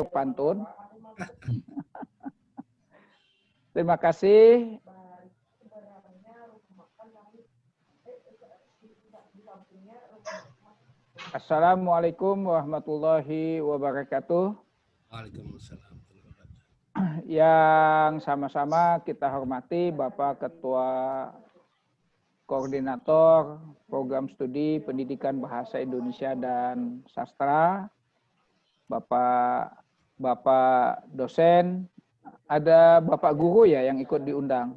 pantun. Terima kasih. Assalamualaikum warahmatullahi wabarakatuh. Waalaikumsalam. Yang sama-sama kita hormati Bapak Ketua Koordinator Program Studi Pendidikan Bahasa Indonesia dan Sastra, Bapak dosen, ada Bapak guru ya yang ikut diundang.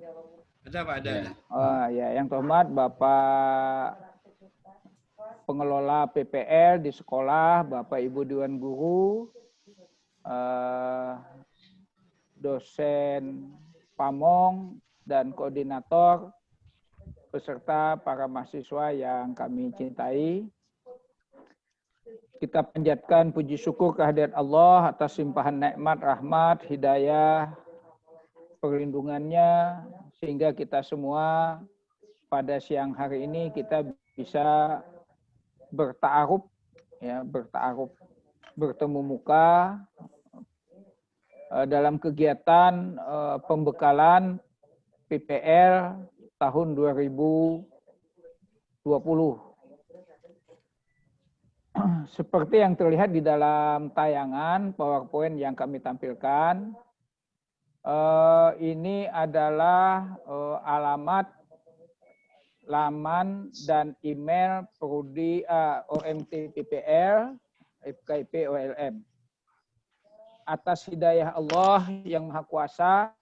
Ada Pak, ada. Oh, ya, yang terhormat Bapak pengelola PPL di sekolah, Bapak Ibu Dewan Guru, dosen Pamong dan koordinator, beserta para mahasiswa yang kami cintai. Kita panjatkan puji syukur kehadirat Allah atas limpahan nikmat, rahmat, hidayah, perlindungannya, sehingga kita semua pada siang hari ini kita bisa bertaaruf, ya, bertemu muka dalam kegiatan pembekalan PPL tahun 2020. Seperti yang terlihat di dalam tayangan PowerPoint yang kami tampilkan, ini adalah alamat, laman, dan email Prodi OMT PPL FKIP OLM. Atas hidayah Allah yang Maha Kuasa,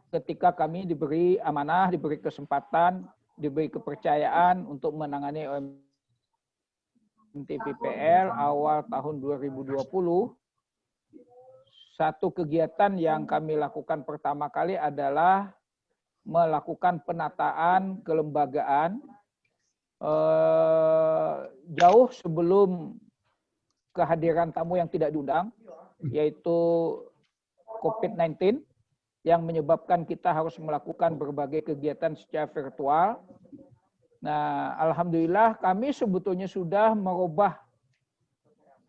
ketika kami diberi amanah, diberi kesempatan, diberi kepercayaan untuk menangani OMT PPL awal tahun 2020, satu kegiatan yang kami lakukan pertama kali adalah melakukan penataan kelembagaan jauh sebelum kehadiran tamu yang tidak diundang, yaitu COVID-19, yang menyebabkan kita harus melakukan berbagai kegiatan secara virtual. Nah, alhamdulillah kami sebetulnya sudah merubah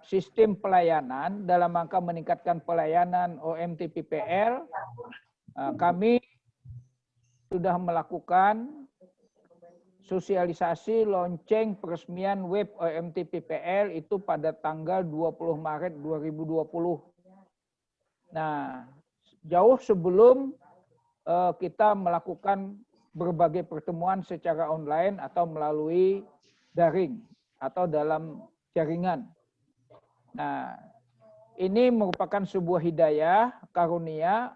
sistem pelayanan dalam rangka meningkatkan pelayanan OMT PPL. Kami sudah melakukan sosialisasi lonceng peresmian web OMT PPL itu pada tanggal 20 Maret 2020. Nah, jauh sebelum kita melakukan berbagai pertemuan secara online atau melalui daring atau dalam jaringan. Nah, ini merupakan sebuah hidayah, karunia.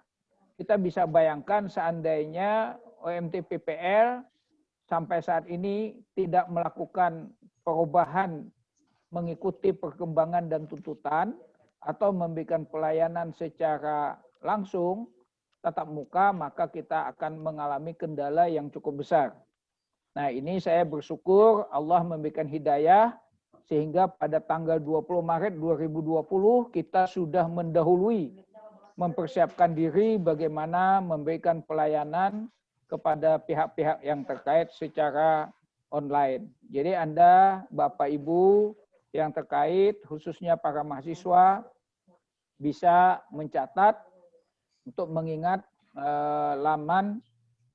Kita bisa bayangkan seandainya OMT PPL sampai saat ini tidak melakukan perubahan mengikuti perkembangan dan tuntutan atau memberikan pelayanan secara langsung tatap muka, maka kita akan mengalami kendala yang cukup besar. Nah, ini saya bersyukur Allah memberikan hidayah sehingga pada tanggal 20 Maret 2020 kita sudah mendahului mempersiapkan diri bagaimana memberikan pelayanan kepada pihak-pihak yang terkait secara online. Jadi Anda, Bapak Ibu yang terkait, khususnya para mahasiswa, bisa mencatat untuk mengingat laman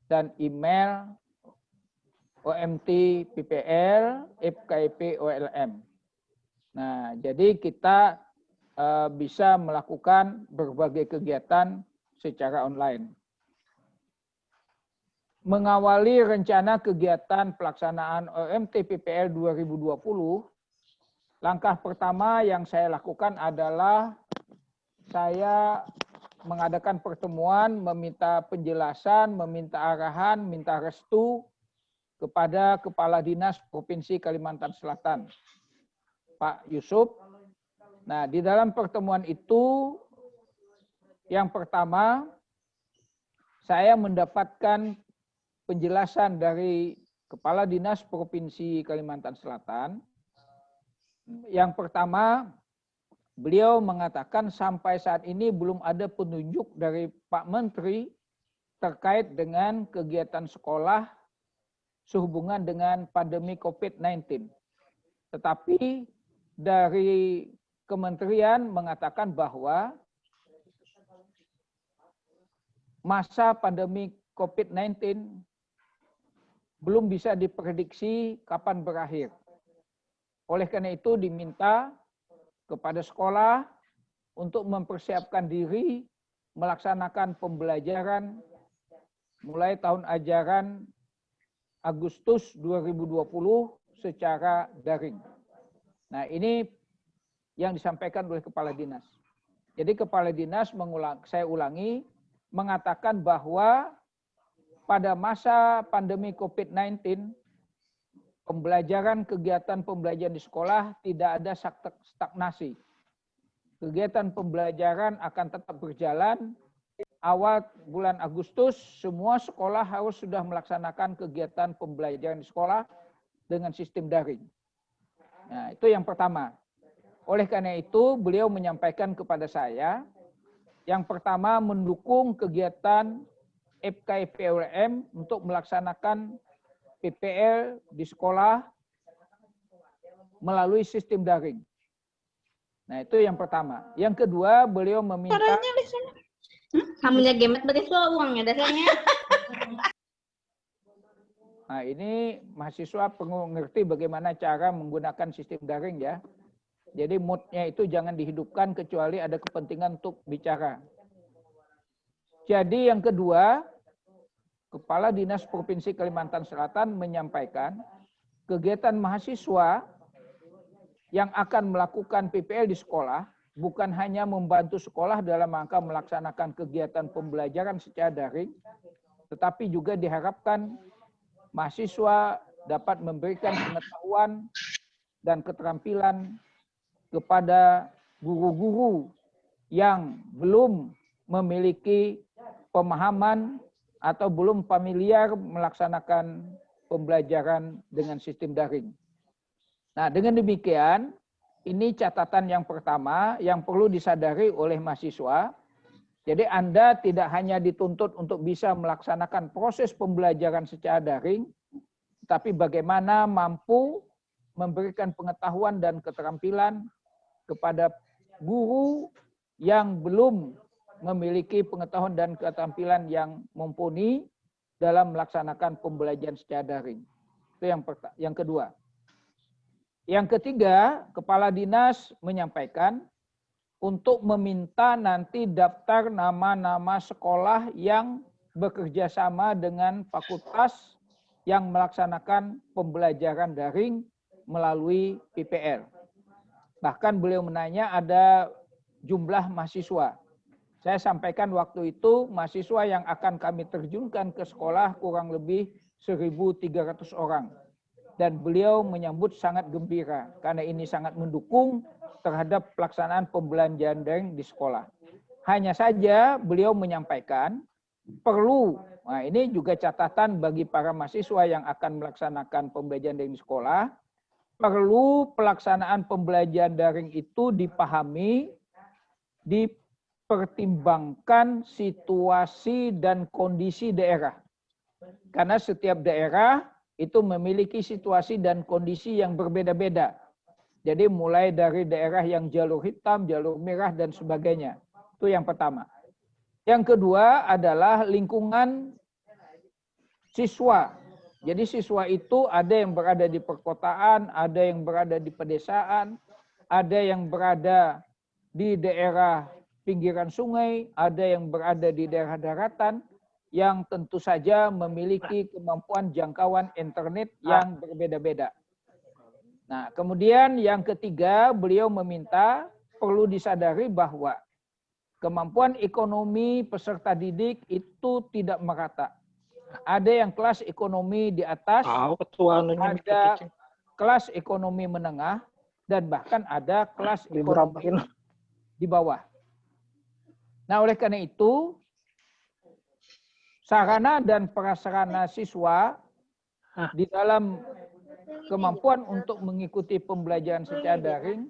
dan email OMT PPL FKIP OLM. Nah, jadi kita bisa melakukan berbagai kegiatan secara online. Mengawali rencana kegiatan pelaksanaan OMT PPL 2020, langkah pertama yang saya lakukan adalah saya mengadakan pertemuan, meminta penjelasan, meminta arahan, minta restu kepada Kepala Dinas Provinsi Kalimantan Selatan, Pak Yusuf. Nah, di dalam pertemuan itu, yang pertama, saya mendapatkan penjelasan dari Kepala Dinas Provinsi Kalimantan Selatan. Yang pertama, beliau mengatakan sampai saat ini belum ada penunjuk dari Pak Menteri terkait dengan kegiatan sekolah sehubungan dengan pandemi COVID-19. Tetapi dari kementerian mengatakan bahwa masa pandemi COVID-19 belum bisa diprediksi kapan berakhir. Oleh karena itu diminta kepada sekolah untuk mempersiapkan diri melaksanakan pembelajaran mulai tahun ajaran Agustus 2020 secara daring. Nah, ini yang disampaikan oleh Kepala Dinas. Jadi Kepala Dinas saya ulangi, mengatakan bahwa pada masa pandemi COVID-19, kegiatan pembelajaran di sekolah tidak ada stagnasi. Kegiatan pembelajaran akan tetap berjalan. Awal bulan Agustus, semua sekolah harus sudah melaksanakan kegiatan pembelajaran di sekolah dengan sistem daring. Nah, itu yang pertama. Oleh karena itu, beliau menyampaikan kepada saya, yang pertama mendukung kegiatan FKIPULM untuk melaksanakan PPL di sekolah melalui sistem daring. Nah, itu yang pertama. Yang kedua, beliau meminta... Kamunya gemet berarti uangnya dasarnya. Nah, ini mahasiswa perlu ngerti bagaimana cara menggunakan sistem daring ya. Jadi moodnya itu jangan dihidupkan kecuali ada kepentingan untuk bicara. Jadi yang kedua, Kepala Dinas Provinsi Kalimantan Selatan menyampaikan kegiatan mahasiswa yang akan melakukan PPL di sekolah bukan hanya membantu sekolah dalam rangka melaksanakan kegiatan pembelajaran secara daring, tetapi juga diharapkan mahasiswa dapat memberikan pengetahuan dan keterampilan kepada guru-guru yang belum memiliki pemahaman atau belum familiar melaksanakan pembelajaran dengan sistem daring. Nah, dengan demikian, ini catatan yang pertama yang perlu disadari oleh mahasiswa. Jadi Anda tidak hanya dituntut untuk bisa melaksanakan proses pembelajaran secara daring, tapi bagaimana mampu memberikan pengetahuan dan keterampilan kepada guru yang belum memiliki pengetahuan dan keterampilan yang mumpuni dalam melaksanakan pembelajaran secara daring. Itu yang kedua. Yang ketiga, Kepala Dinas menyampaikan untuk meminta nanti daftar nama-nama sekolah yang bekerja sama dengan fakultas yang melaksanakan pembelajaran daring melalui PPL. Bahkan beliau menanya ada jumlah mahasiswa. Saya sampaikan waktu itu mahasiswa yang akan kami terjunkan ke sekolah kurang lebih 1.300 orang. Dan beliau menyambut sangat gembira karena ini sangat mendukung terhadap pelaksanaan pembelajaran daring di sekolah. Hanya saja beliau menyampaikan perlu, nah ini juga catatan bagi para mahasiswa yang akan melaksanakan pembelajaran daring di sekolah, perlu pelaksanaan pembelajaran daring itu dipahami, dipertimbangkan situasi dan kondisi daerah. Karena setiap daerah itu memiliki situasi dan kondisi yang berbeda-beda. Jadi mulai dari daerah yang jalur hitam, jalur merah, dan sebagainya. Itu yang pertama. Yang kedua adalah lingkungan siswa. Jadi siswa itu ada yang berada di perkotaan, ada yang berada di pedesaan, ada yang berada di daerah pinggiran sungai, ada yang berada di daerah daratan, yang tentu saja memiliki kemampuan jangkauan internet yang berbeda-beda. Nah, kemudian yang ketiga, beliau meminta perlu disadari bahwa kemampuan ekonomi peserta didik itu tidak merata. Ada yang kelas ekonomi di atas, ada kelas ekonomi menengah, dan bahkan ada kelas ekonomi di bawah. Nah, oleh karena itu, sarana dan prasarana siswa di dalam kemampuan untuk mengikuti pembelajaran secara daring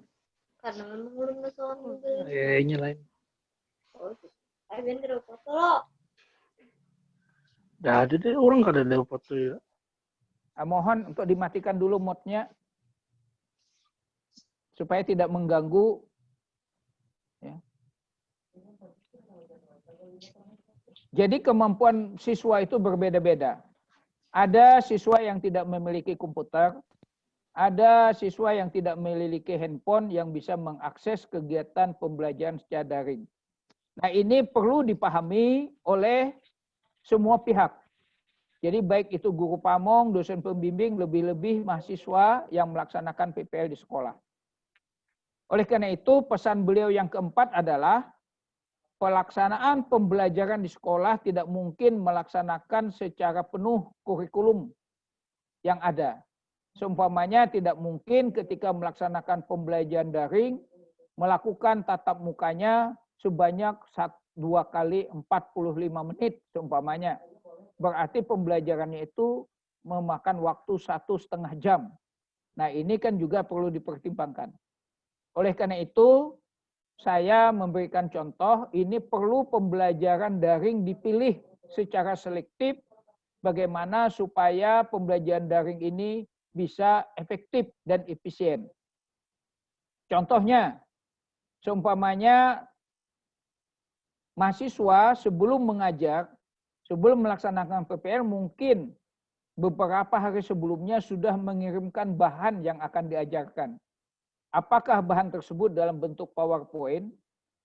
ada deh orang kada ada foto ya. Mohon untuk dimatikan dulu modnya supaya tidak mengganggu Jadi kemampuan siswa itu berbeda-beda. Ada siswa yang tidak memiliki komputer, ada siswa yang tidak memiliki handphone yang bisa mengakses kegiatan pembelajaran secara daring. Nah, ini perlu dipahami oleh semua pihak. Jadi baik itu guru pamong, dosen pembimbing, lebih-lebih mahasiswa yang melaksanakan PPL di sekolah. Oleh karena itu, pesan beliau yang keempat adalah pelaksanaan pembelajaran di sekolah tidak mungkin melaksanakan secara penuh kurikulum yang ada. Seumpamanya tidak mungkin ketika melaksanakan pembelajaran daring, melakukan tatap mukanya sebanyak 2 kali 45 menit seumpamanya. Berarti pembelajarannya itu memakan waktu 1,5 jam. Nah, ini kan juga perlu dipertimbangkan. Oleh karena itu, saya memberikan contoh, ini perlu pembelajaran daring dipilih secara selektif bagaimana supaya pembelajaran daring ini bisa efektif dan efisien. Contohnya, seumpamanya mahasiswa sebelum mengajar, sebelum melaksanakan PPL mungkin beberapa hari sebelumnya sudah mengirimkan bahan yang akan diajarkan. Apakah bahan tersebut dalam bentuk PowerPoint,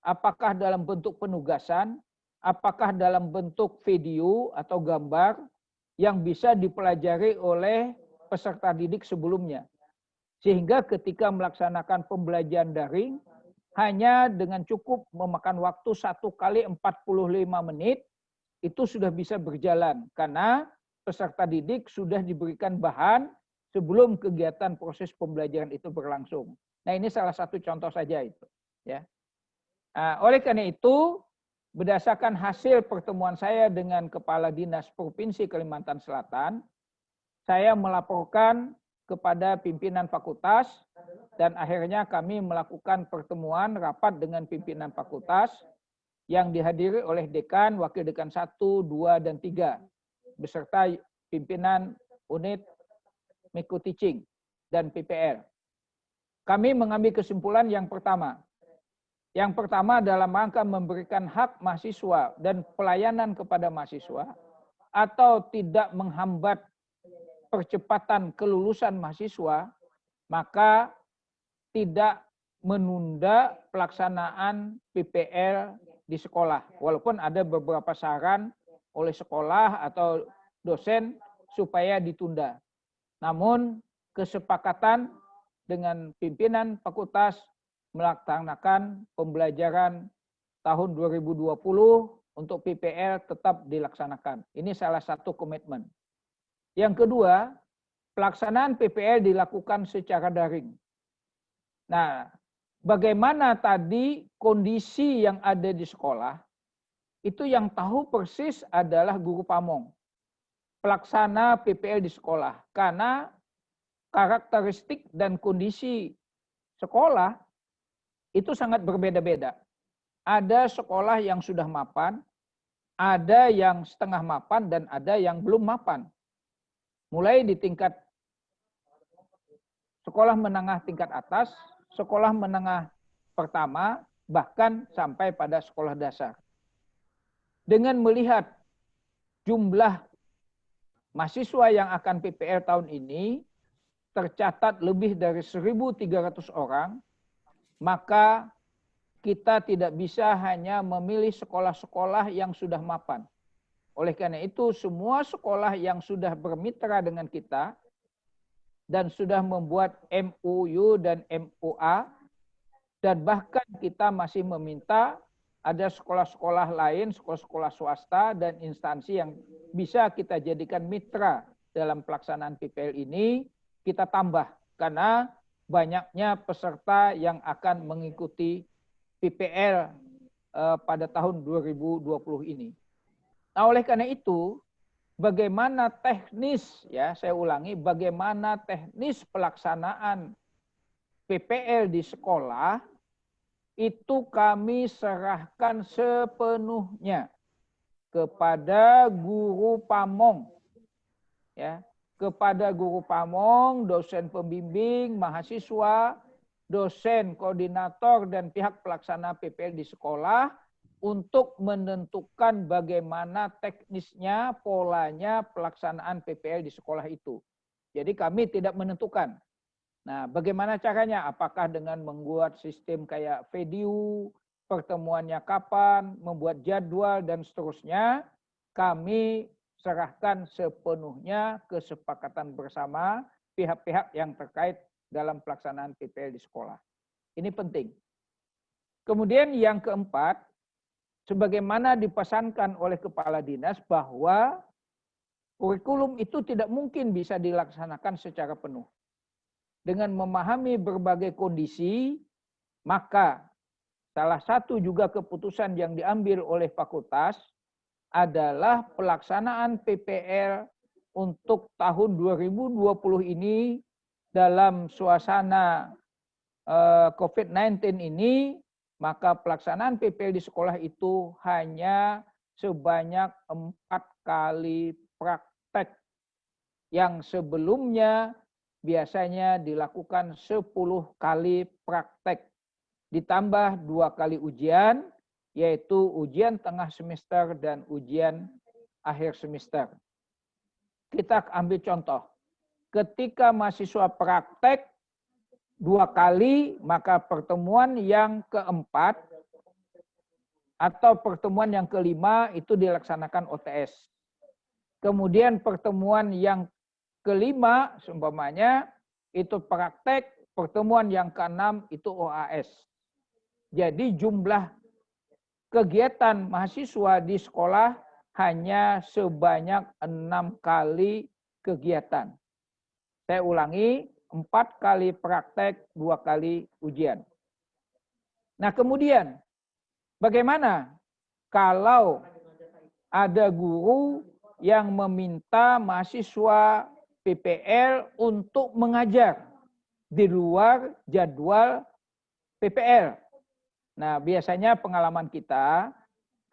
apakah dalam bentuk penugasan, apakah dalam bentuk video atau gambar yang bisa dipelajari oleh peserta didik sebelumnya. Sehingga ketika melaksanakan pembelajaran daring, hanya dengan cukup memakan waktu 1 kali 45 menit, itu sudah bisa berjalan. Karena peserta didik sudah diberikan bahan sebelum kegiatan proses pembelajaran itu berlangsung. Nah, ini salah satu contoh saja itu. Ya. Oleh karena itu, berdasarkan hasil pertemuan saya dengan Kepala Dinas Provinsi Kalimantan Selatan, saya melaporkan kepada pimpinan fakultas dan akhirnya kami melakukan pertemuan rapat dengan pimpinan fakultas yang dihadiri oleh dekan, wakil dekan 1, 2, dan 3 beserta pimpinan unit Micro Teaching dan PPL. Kami mengambil kesimpulan yang pertama. Yang pertama dalam rangka memberikan hak mahasiswa dan pelayanan kepada mahasiswa atau tidak menghambat percepatan kelulusan mahasiswa, maka tidak menunda pelaksanaan PPL di sekolah. Walaupun ada beberapa saran oleh sekolah atau dosen supaya ditunda. Namun kesepakatan dengan pimpinan fakultas melaksanakan pembelajaran tahun 2020 untuk PPL tetap dilaksanakan. Ini salah satu komitmen. Yang kedua, pelaksanaan PPL dilakukan secara daring. Nah, bagaimana tadi kondisi yang ada di sekolah, itu yang tahu persis adalah guru pamong. Pelaksana PPL di sekolah. Karena karakteristik dan kondisi sekolah itu sangat berbeda-beda. Ada sekolah yang sudah mapan, ada yang setengah mapan, dan ada yang belum mapan. Mulai di tingkat sekolah menengah tingkat atas, sekolah menengah pertama, bahkan sampai pada sekolah dasar. Dengan melihat jumlah mahasiswa yang akan PPL tahun ini, tercatat lebih dari 1.300 orang, maka kita tidak bisa hanya memilih sekolah-sekolah yang sudah mapan. Oleh karena itu, semua sekolah yang sudah bermitra dengan kita dan sudah membuat MOU dan MOA, dan bahkan kita masih meminta ada sekolah-sekolah lain, sekolah-sekolah swasta dan instansi yang bisa kita jadikan mitra dalam pelaksanaan PPL ini, kita tambah karena banyaknya peserta yang akan mengikuti PPL pada tahun 2020 ini. Nah, oleh karena itu, bagaimana teknis, ya saya ulangi, bagaimana teknis pelaksanaan PPL di sekolah, itu kami serahkan sepenuhnya kepada guru pamong. Ya, kepada guru pamong, dosen pembimbing, mahasiswa, dosen, koordinator, dan pihak pelaksana PPL di sekolah untuk menentukan bagaimana teknisnya, polanya pelaksanaan PPL di sekolah itu. Jadi kami tidak menentukan. Nah, bagaimana caranya? Apakah dengan membuat sistem kayak video, pertemuannya kapan, membuat jadwal, dan seterusnya, kami serahkan sepenuhnya kesepakatan bersama pihak-pihak yang terkait dalam pelaksanaan PPL di sekolah. Ini penting. Kemudian yang keempat, sebagaimana dipesankan oleh kepala dinas bahwa kurikulum itu tidak mungkin bisa dilaksanakan secara penuh. Dengan memahami berbagai kondisi, maka salah satu juga keputusan yang diambil oleh fakultas adalah pelaksanaan PPL untuk tahun 2020 ini dalam suasana COVID-19 ini, maka pelaksanaan PPL di sekolah itu hanya sebanyak 4 kali praktek yang sebelumnya biasanya dilakukan 10 kali praktek. Ditambah 2 kali ujian, yaitu ujian tengah semester dan ujian akhir semester. Kita ambil contoh. Ketika mahasiswa praktek 2 kali, maka pertemuan yang keempat atau pertemuan yang kelima itu dilaksanakan OTS. Kemudian pertemuan yang kelima, seumpamanya, itu praktek, pertemuan yang keenam itu OAS. Jadi jumlah kegiatan mahasiswa di sekolah hanya sebanyak 6 kali kegiatan. Saya ulangi, 4 kali praktek, 2 kali ujian. Nah kemudian, bagaimana kalau ada guru yang meminta mahasiswa PPL untuk mengajar di luar jadwal PPL. Nah, biasanya pengalaman kita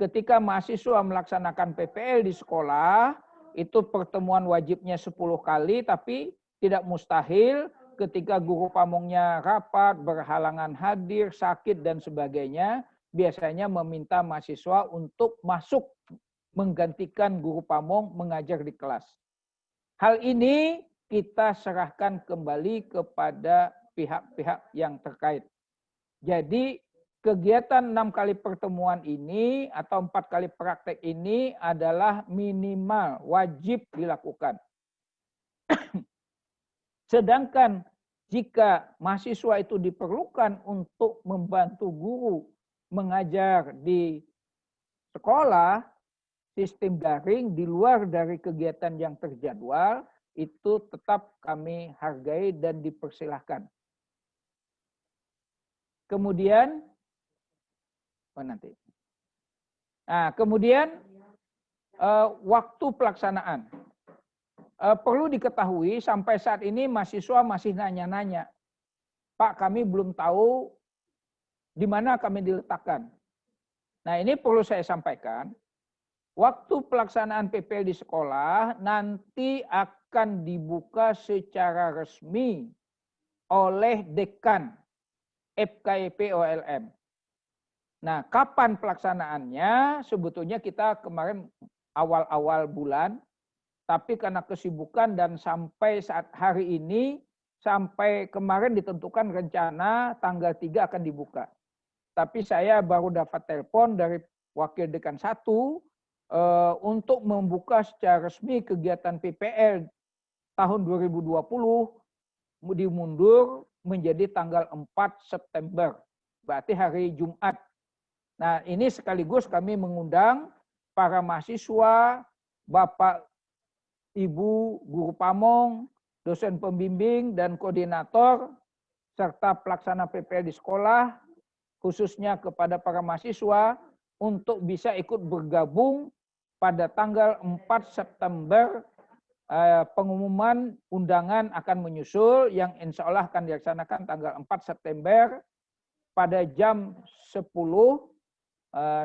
ketika mahasiswa melaksanakan PPL di sekolah, itu pertemuan wajibnya 10 kali, tapi tidak mustahil ketika guru pamongnya rapat, berhalangan hadir, sakit, dan sebagainya, biasanya meminta mahasiswa untuk masuk menggantikan guru pamong mengajar di kelas. Hal ini kita serahkan kembali kepada pihak-pihak yang terkait. Jadi kegiatan 6 kali pertemuan ini atau 4 kali praktek ini adalah minimal, wajib dilakukan. Sedangkan jika mahasiswa itu diperlukan untuk membantu guru mengajar di sekolah, sistem daring di luar dari kegiatan yang terjadwal, itu tetap kami hargai dan dipersilahkan. Kemudian, kemudian waktu pelaksanaan. Perlu diketahui sampai saat ini mahasiswa masih nanya-nanya, Pak, kami belum tahu di mana kami diletakkan. Nah ini perlu saya sampaikan. Waktu pelaksanaan PPL di sekolah nanti akan dibuka secara resmi oleh dekan FKIP OLM. Nah, kapan pelaksanaannya? Sebetulnya kita kemarin awal-awal bulan, tapi karena kesibukan dan sampai saat hari ini, sampai kemarin ditentukan rencana tanggal 3 akan dibuka. Tapi saya baru dapat telepon dari Wakil Dekan 1, untuk membuka secara resmi kegiatan PPL tahun 2020 dimundur menjadi tanggal 4 September, berarti hari Jumat. Nah ini sekaligus kami mengundang para mahasiswa, Bapak, Ibu, guru pamong, dosen pembimbing, dan koordinator, serta pelaksana PPL di sekolah, khususnya kepada para mahasiswa, untuk bisa ikut bergabung pada tanggal 4 September, pengumuman undangan akan menyusul yang insya Allah akan dilaksanakan tanggal 4 September pada jam 10.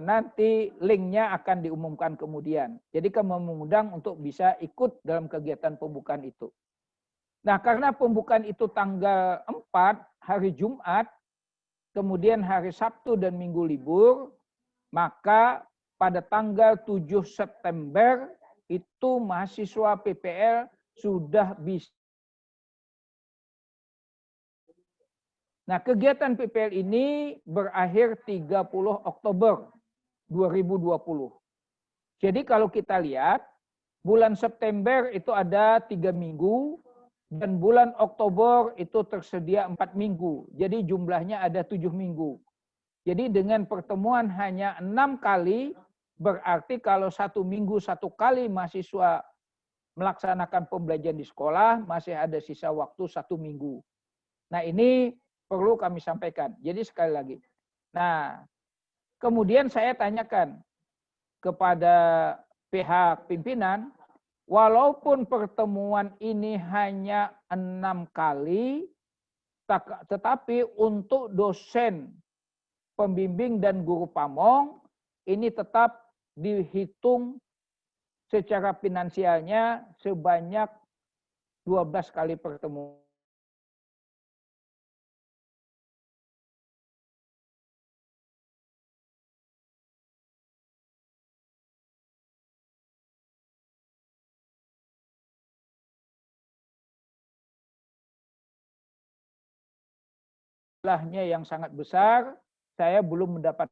Nanti linknya akan diumumkan kemudian. Jadi kami mengundang untuk bisa ikut dalam kegiatan pembukaan itu. Nah karena pembukaan itu tanggal 4 hari Jumat, kemudian hari Sabtu dan Minggu libur, maka pada tanggal 7 September itu mahasiswa PPL sudah bisa. Nah, kegiatan PPL ini berakhir 30 Oktober 2020. Jadi kalau kita lihat, bulan September itu ada 3 minggu, dan bulan Oktober itu tersedia 4 minggu. Jadi jumlahnya ada 7 minggu. Jadi dengan pertemuan hanya 6 kali, berarti kalau 1 minggu 1 kali mahasiswa melaksanakan pembelajaran di sekolah, masih ada sisa waktu 1 minggu. Nah, ini perlu kami sampaikan. Jadi sekali lagi. Nah, kemudian saya tanyakan kepada pihak pimpinan, walaupun pertemuan ini hanya 6 kali, tetapi untuk dosen, pembimbing, dan guru pamong, ini tetap dihitung secara finansialnya sebanyak 12 kali pertemuan. Jumlahnya yang sangat besar, saya belum mendapat.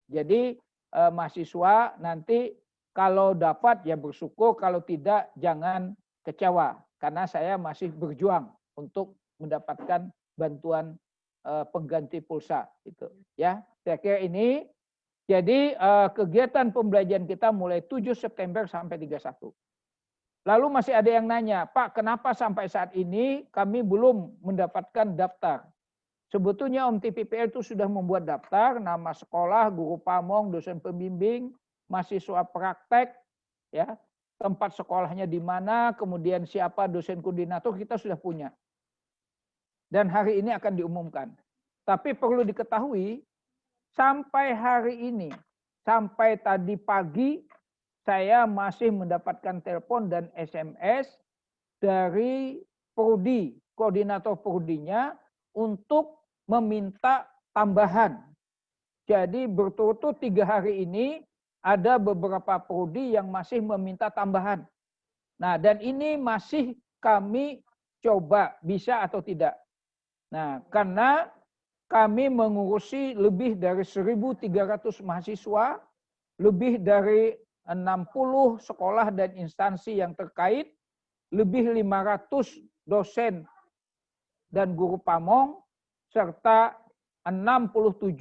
Jadi mahasiswa nanti kalau dapat ya bersyukur, kalau tidak jangan kecewa, karena saya masih berjuang untuk mendapatkan bantuan pengganti pulsa itu ya. Saya kira ini. Jadi kegiatan pembelajaran kita mulai 7 September sampai 31. Lalu masih ada yang nanya, Pak, kenapa sampai saat ini kami belum mendapatkan daftar? Sebetulnya Om TPPL itu sudah membuat daftar, nama sekolah, guru pamong, dosen pembimbing, mahasiswa praktek, ya, tempat sekolahnya di mana, kemudian siapa dosen koordinator, kita sudah punya. Dan hari ini akan diumumkan. Tapi perlu diketahui, sampai hari ini, sampai tadi pagi, saya masih mendapatkan telepon dan SMS dari Prodi, koordinator Prodinya, untuk meminta tambahan. Jadi berturut-turut 3 hari ini, ada beberapa Prodi yang masih meminta tambahan. Nah, dan ini masih kami coba bisa atau tidak. Nah, karena kami mengurusi lebih dari 1.300 mahasiswa, lebih dari 60 sekolah dan instansi yang terkait, lebih 500 dosen dan guru pamong, serta 67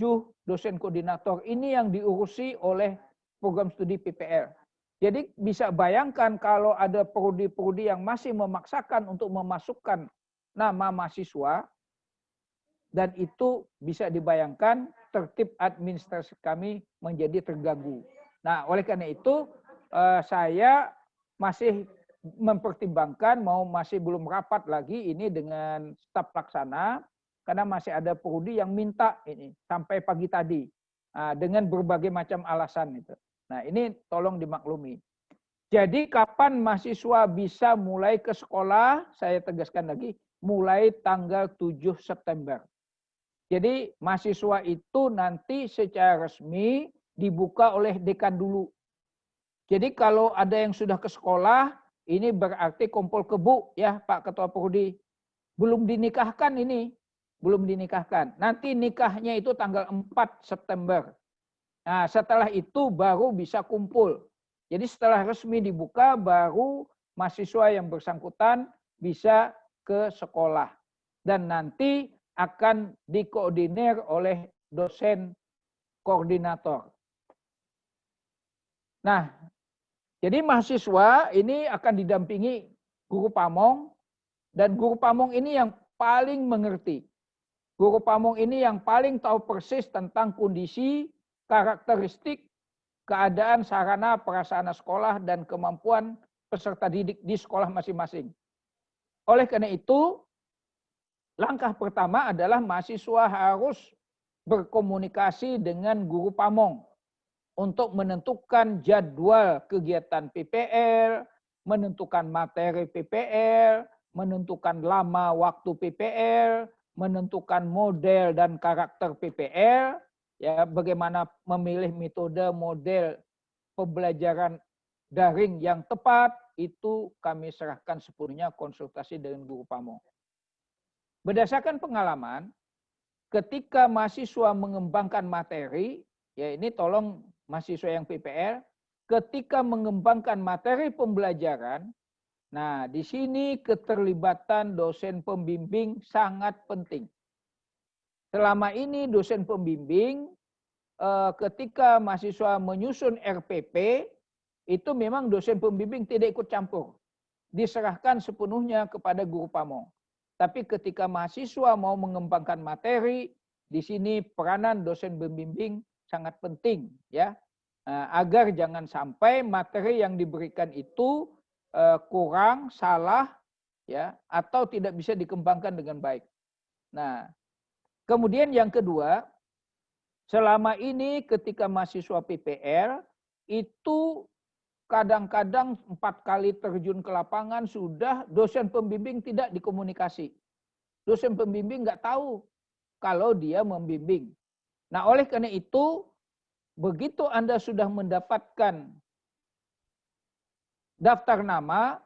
dosen koordinator. Ini yang diurusi oleh program studi PPL. Jadi bisa bayangkan kalau ada prodi-prodi yang masih memaksakan untuk memasukkan nama mahasiswa, dan itu bisa dibayangkan tertib administrasi kami menjadi terganggu. Nah, oleh karena itu saya masih mempertimbangkan, masih belum rapat lagi ini dengan staf pelaksana, karena masih ada prodi yang minta ini sampai pagi tadi dengan berbagai macam alasan itu. Nah, ini tolong dimaklumi. Jadi kapan mahasiswa bisa mulai ke sekolah? Saya tegaskan lagi, mulai tanggal 7 September. Jadi mahasiswa itu nanti secara resmi dibuka oleh dekan dulu. Jadi kalau ada yang sudah ke sekolah, ini berarti kumpul kebo ya Pak Ketua Prodi. Belum dinikahkan ini, belum dinikahkan. Nanti nikahnya itu tanggal 4 September. Nah, setelah itu baru bisa kumpul. Jadi setelah resmi dibuka, baru mahasiswa yang bersangkutan bisa ke sekolah. Dan nanti akan dikoordinir oleh dosen koordinator. Nah, jadi mahasiswa ini akan didampingi guru pamong, dan guru pamong ini yang paling mengerti. Guru pamong ini yang paling tahu persis tentang kondisi, karakteristik, keadaan sarana prasarana sekolah, dan kemampuan peserta didik di sekolah masing-masing. Oleh karena itu, langkah pertama adalah mahasiswa harus berkomunikasi dengan guru pamong untuk menentukan jadwal kegiatan PPL, menentukan materi PPL, menentukan lama waktu PPL, menentukan model dan karakter PPL, ya, bagaimana memilih metode model pembelajaran daring yang tepat, itu kami serahkan sepenuhnya konsultasi dengan guru pamong. Berdasarkan pengalaman, ketika mahasiswa mengembangkan materi, ya ini tolong mahasiswa yang PPL, ketika mengembangkan materi pembelajaran, nah di sini keterlibatan dosen pembimbing sangat penting. Selama ini dosen pembimbing ketika mahasiswa menyusun RPP, itu memang dosen pembimbing tidak ikut campur. Diserahkan sepenuhnya kepada guru pamong. Tapi ketika mahasiswa mau mengembangkan materi, di sini peranan dosen pembimbing sangat penting, ya, agar jangan sampai materi yang diberikan itu kurang, salah, ya, atau tidak bisa dikembangkan dengan baik. Nah, kemudian yang kedua, selama ini ketika mahasiswa PPL itu kadang-kadang 4 kali terjun ke lapangan sudah dosen pembimbing tidak dikomunikasi. Dosen pembimbing nggak tahu kalau dia membimbing. Nah, oleh karena itu, begitu Anda sudah mendapatkan daftar nama,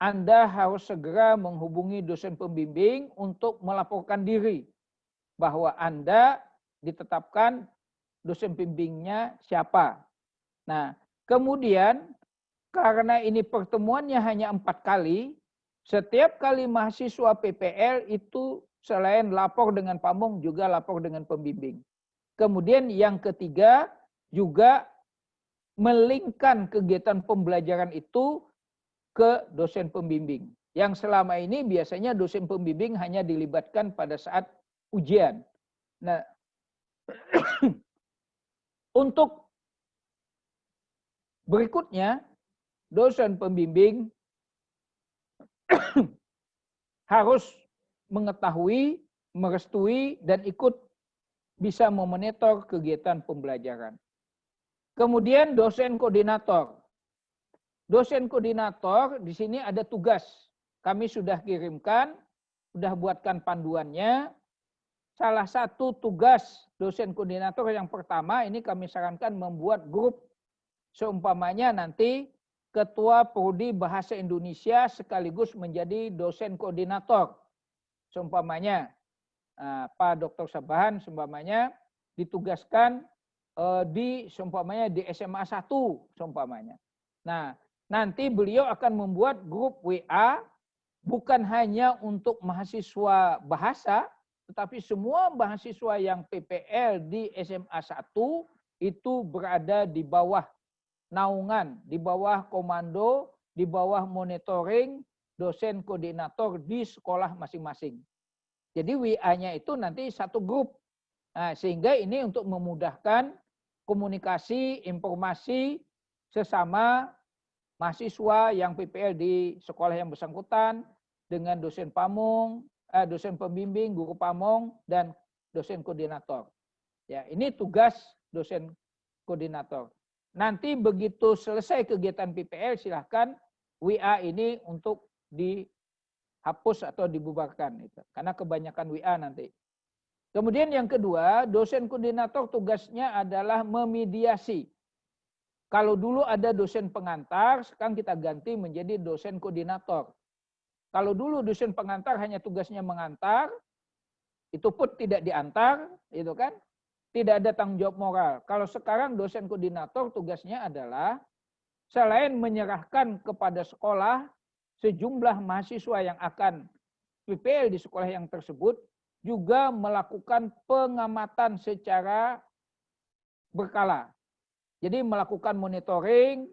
Anda harus segera menghubungi dosen pembimbing untuk melaporkan diri bahwa Anda ditetapkan dosen pembimbingnya siapa. Nah, kemudian karena ini pertemuannya hanya 4 kali, setiap kali mahasiswa PPL itu selain lapor dengan pamong juga lapor dengan pembimbing. Kemudian yang ketiga juga melingkan kegiatan pembelajaran itu ke dosen pembimbing. Yang selama ini biasanya dosen pembimbing hanya dilibatkan pada saat ujian. Nah, untuk berikutnya, dosen pembimbing harus mengetahui, merestui, dan ikut bisa memonitor kegiatan pembelajaran. Kemudian dosen koordinator. Dosen koordinator di sini ada tugas. Kami sudah kirimkan, sudah buatkan panduannya. Salah satu tugas dosen koordinator yang pertama ini kami sarankan membuat grup. Seumpamanya nanti Ketua Prodi Bahasa Indonesia sekaligus menjadi dosen koordinator. Seumpamanya Pak Dr. Sabahan seumpamanya ditugaskan seumpamanya di SMA 1 seumpamanya. Nah, nanti beliau akan membuat grup WA bukan hanya untuk mahasiswa bahasa, tetapi semua mahasiswa yang PPL di SMA 1 itu berada di bawah naungan, di bawah komando, di bawah monitoring dosen koordinator di sekolah masing-masing. Jadi WA-nya itu nanti satu grup. Nah, sehingga ini untuk memudahkan komunikasi, informasi sesama mahasiswa yang PPL di sekolah yang bersangkutan dengan dosen pamong, dosen pembimbing, guru pamong, dan dosen koordinator. Ya, ini tugas dosen koordinator. Nanti begitu selesai kegiatan PPL, silahkan WA ini untuk dihapus atau dibubarkan. Karena kebanyakan WA nanti. Kemudian yang kedua, dosen koordinator tugasnya adalah memediasi. Kalau dulu ada dosen pengantar, sekarang kita ganti menjadi dosen koordinator. Kalau dulu dosen pengantar hanya tugasnya mengantar, itu pun tidak diantar, itu kan? Tidak ada tanggung jawab moral. Kalau sekarang dosen koordinator tugasnya adalah selain menyerahkan kepada sekolah sejumlah mahasiswa yang akan PPL di sekolah yang tersebut, juga melakukan pengamatan secara berkala. Jadi melakukan monitoring,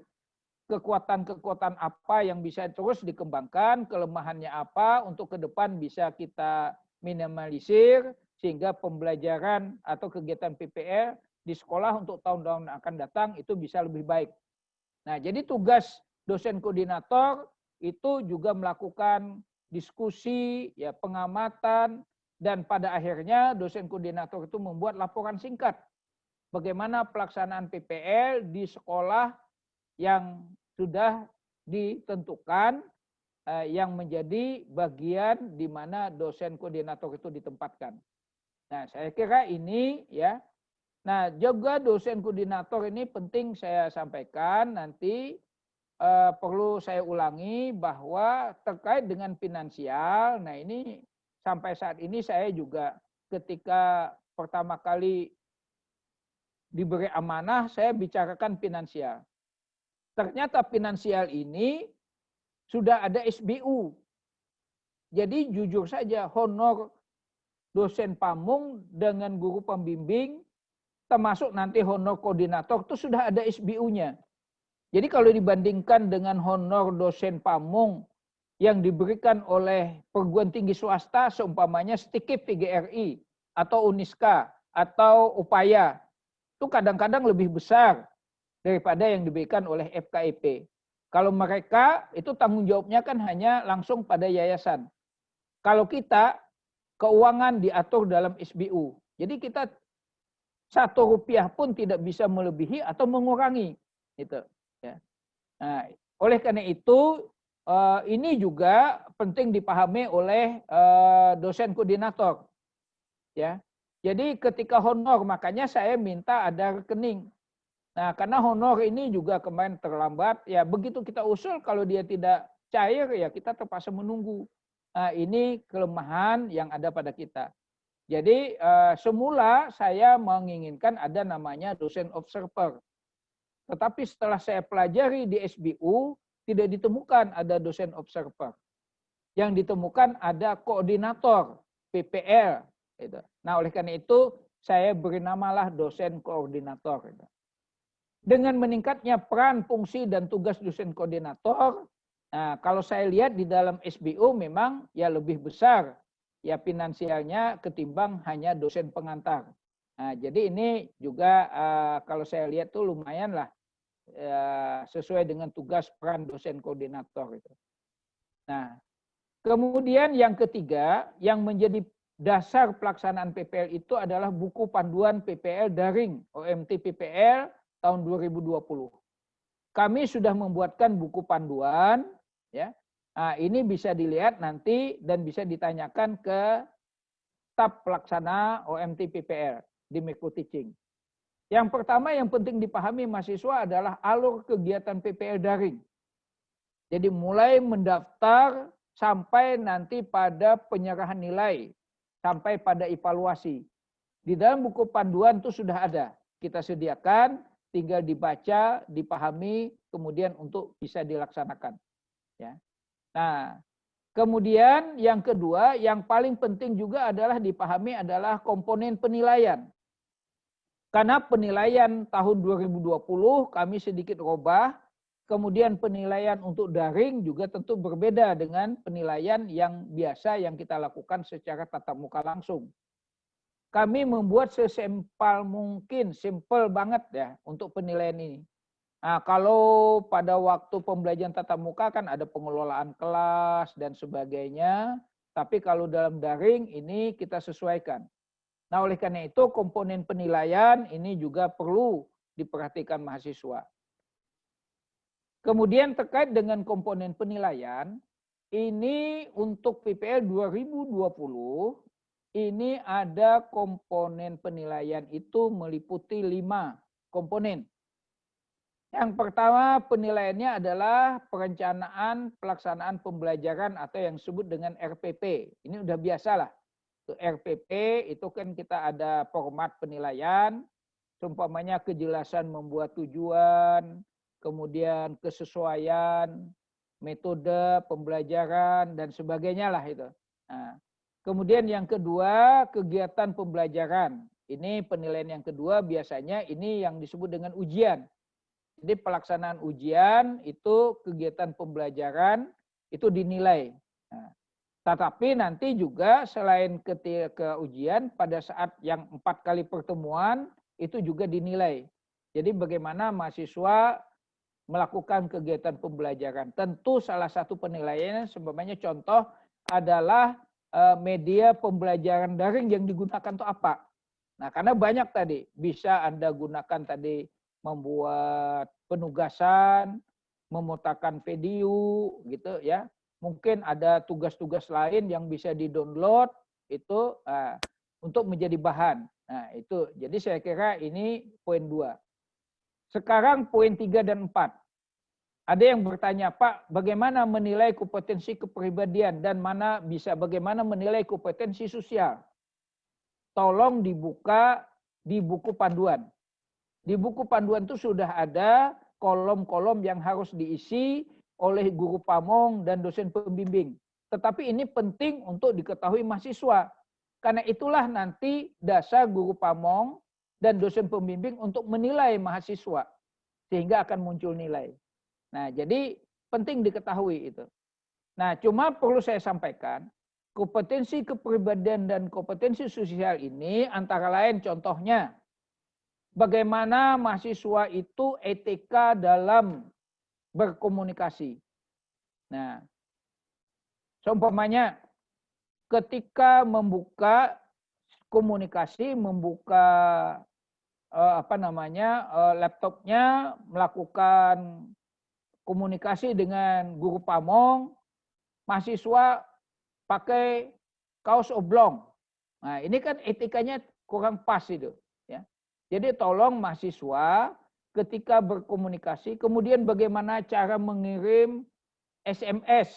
kekuatan-kekuatan apa yang bisa terus dikembangkan, kelemahannya apa, untuk ke depan bisa kita minimalisir, sehingga pembelajaran atau kegiatan PPL di sekolah untuk tahun-tahun akan datang itu bisa lebih baik. Nah, jadi tugas dosen koordinator itu juga melakukan diskusi, ya, pengamatan, dan pada akhirnya dosen koordinator itu membuat laporan singkat. Bagaimana pelaksanaan PPL di sekolah yang sudah ditentukan yang menjadi bagian di mana dosen koordinator itu ditempatkan. Nah, saya kira ini ya. Nah, juga dosen koordinator ini penting saya sampaikan nanti perlu saya ulangi bahwa terkait dengan finansial. Nah, ini sampai saat ini saya juga ketika pertama kali diberi amanah saya bicarakan finansial. Ternyata finansial ini sudah ada SBU. Jadi jujur saja honor dosen pamung dengan guru pembimbing termasuk nanti honor koordinator itu sudah ada SBU-nya. Jadi kalau dibandingkan dengan honor dosen pamung yang diberikan oleh perguruan tinggi swasta seumpamanya STIKIP PGRI atau UNISKA atau Upaya itu kadang-kadang lebih besar daripada yang diberikan oleh FKIP. Kalau mereka itu tanggung jawabnya kan hanya langsung pada yayasan. Kalau kita keuangan diatur dalam SBU. Jadi kita Rp1 pun tidak bisa melebihi atau mengurangi. Gitu. Ya. Nah, oleh karena itu ini juga penting dipahami oleh dosen koordinator. Ya. Jadi ketika honor makanya saya minta ada rekening. Nah, karena honor ini juga kemarin terlambat, ya begitu kita usul kalau dia tidak cair ya kita terpaksa menunggu. Nah, ini kelemahan yang ada pada kita. Jadi semula saya menginginkan ada namanya dosen observer. Tetapi setelah saya pelajari di SBU tidak ditemukan ada dosen observer. Yang ditemukan ada koordinator PPL. Gitu. Nah, oleh karena itu saya beri namalah dosen koordinator. Gitu. Dengan meningkatnya peran, fungsi, dan tugas dosen koordinator, nah, kalau saya lihat di dalam SBU memang ya lebih besar ya finansialnya ketimbang hanya dosen pengantar. Nah, jadi ini juga kalau saya lihat tuh lumayan lah sesuai dengan tugas peran dosen koordinator. Gitu. Nah, kemudian yang ketiga yang menjadi dasar pelaksanaan PPL itu adalah buku panduan PPL daring OMT PPL tahun 2020. Kami sudah membuatkan buku panduan, ya. Nah, ini bisa dilihat nanti dan bisa ditanyakan ke staf pelaksana OMT PPL di Micro Teaching. Yang pertama yang penting dipahami mahasiswa adalah alur kegiatan PPL daring. Jadi mulai mendaftar sampai nanti pada penyerahan nilai, sampai pada evaluasi. Di dalam buku panduan itu sudah ada. Kita sediakan, tinggal dibaca, dipahami, kemudian untuk bisa dilaksanakan. Ya. Nah, kemudian yang kedua, yang paling penting juga adalah dipahami adalah komponen penilaian. Karena penilaian tahun 2020 kami sedikit rubah, kemudian penilaian untuk daring juga tentu berbeda dengan penilaian yang biasa yang kita lakukan secara tatap muka langsung. Kami membuat sesimpel mungkin, simple banget ya untuk penilaian ini. Nah, kalau pada waktu pembelajaran tatap muka kan ada pengelolaan kelas dan sebagainya, tapi kalau dalam daring ini kita sesuaikan. Nah, oleh karena itu komponen penilaian ini juga perlu diperhatikan mahasiswa. Kemudian terkait dengan komponen penilaian, ini untuk PPL 2020, ini ada komponen penilaian itu meliputi 5 komponen. Yang pertama penilaiannya adalah perencanaan pelaksanaan pembelajaran atau yang disebut dengan RPP. Ini udah biasalah. RPP itu kan kita ada format penilaian, seumpamanya kejelasan membuat tujuan, kemudian kesesuaian, metode pembelajaran dan sebagainya lah itu. Nah, kemudian yang kedua, kegiatan pembelajaran. Ini penilaian yang kedua biasanya ini yang disebut dengan ujian. Jadi pelaksanaan ujian itu kegiatan pembelajaran itu dinilai. Nah, tetapi nanti juga selain ketika ujian pada saat yang 4 kali pertemuan itu juga dinilai. Jadi bagaimana mahasiswa melakukan kegiatan pembelajaran. Tentu salah satu penilaiannya sebenarnya contoh adalah media pembelajaran daring yang digunakan itu apa. Nah, karena banyak tadi, bisa Anda gunakan tadi membuat penugasan, memutarkan video gitu ya. Mungkin ada tugas-tugas lain yang bisa di-download itu untuk menjadi bahan. Nah, itu. Jadi saya kira ini poin 2. Sekarang poin 3 dan 4. Ada yang bertanya, Pak, bagaimana menilai kompetensi kepribadian dan bagaimana menilai kompetensi sosial? Tolong dibuka di buku panduan. Di buku panduan itu sudah ada kolom-kolom yang harus diisi oleh guru pamong dan dosen pembimbing. Tetapi ini penting untuk diketahui mahasiswa. Karena itulah nanti dasar guru pamong dan dosen pembimbing untuk menilai mahasiswa. Sehingga akan muncul nilai. Nah, jadi penting diketahui itu. Nah, cuma perlu saya sampaikan, kompetensi kepribadian dan kompetensi sosial ini antara lain contohnya, bagaimana mahasiswa itu etika dalam berkomunikasi. Nah, seumpamanya ketika membuka komunikasi, membuka laptopnya, melakukan komunikasi dengan guru pamong, mahasiswa pakai kaos oblong. Nah, ini kan etikanya kurang pas itu. Ya. Jadi tolong mahasiswa ketika berkomunikasi, kemudian bagaimana cara mengirim SMS,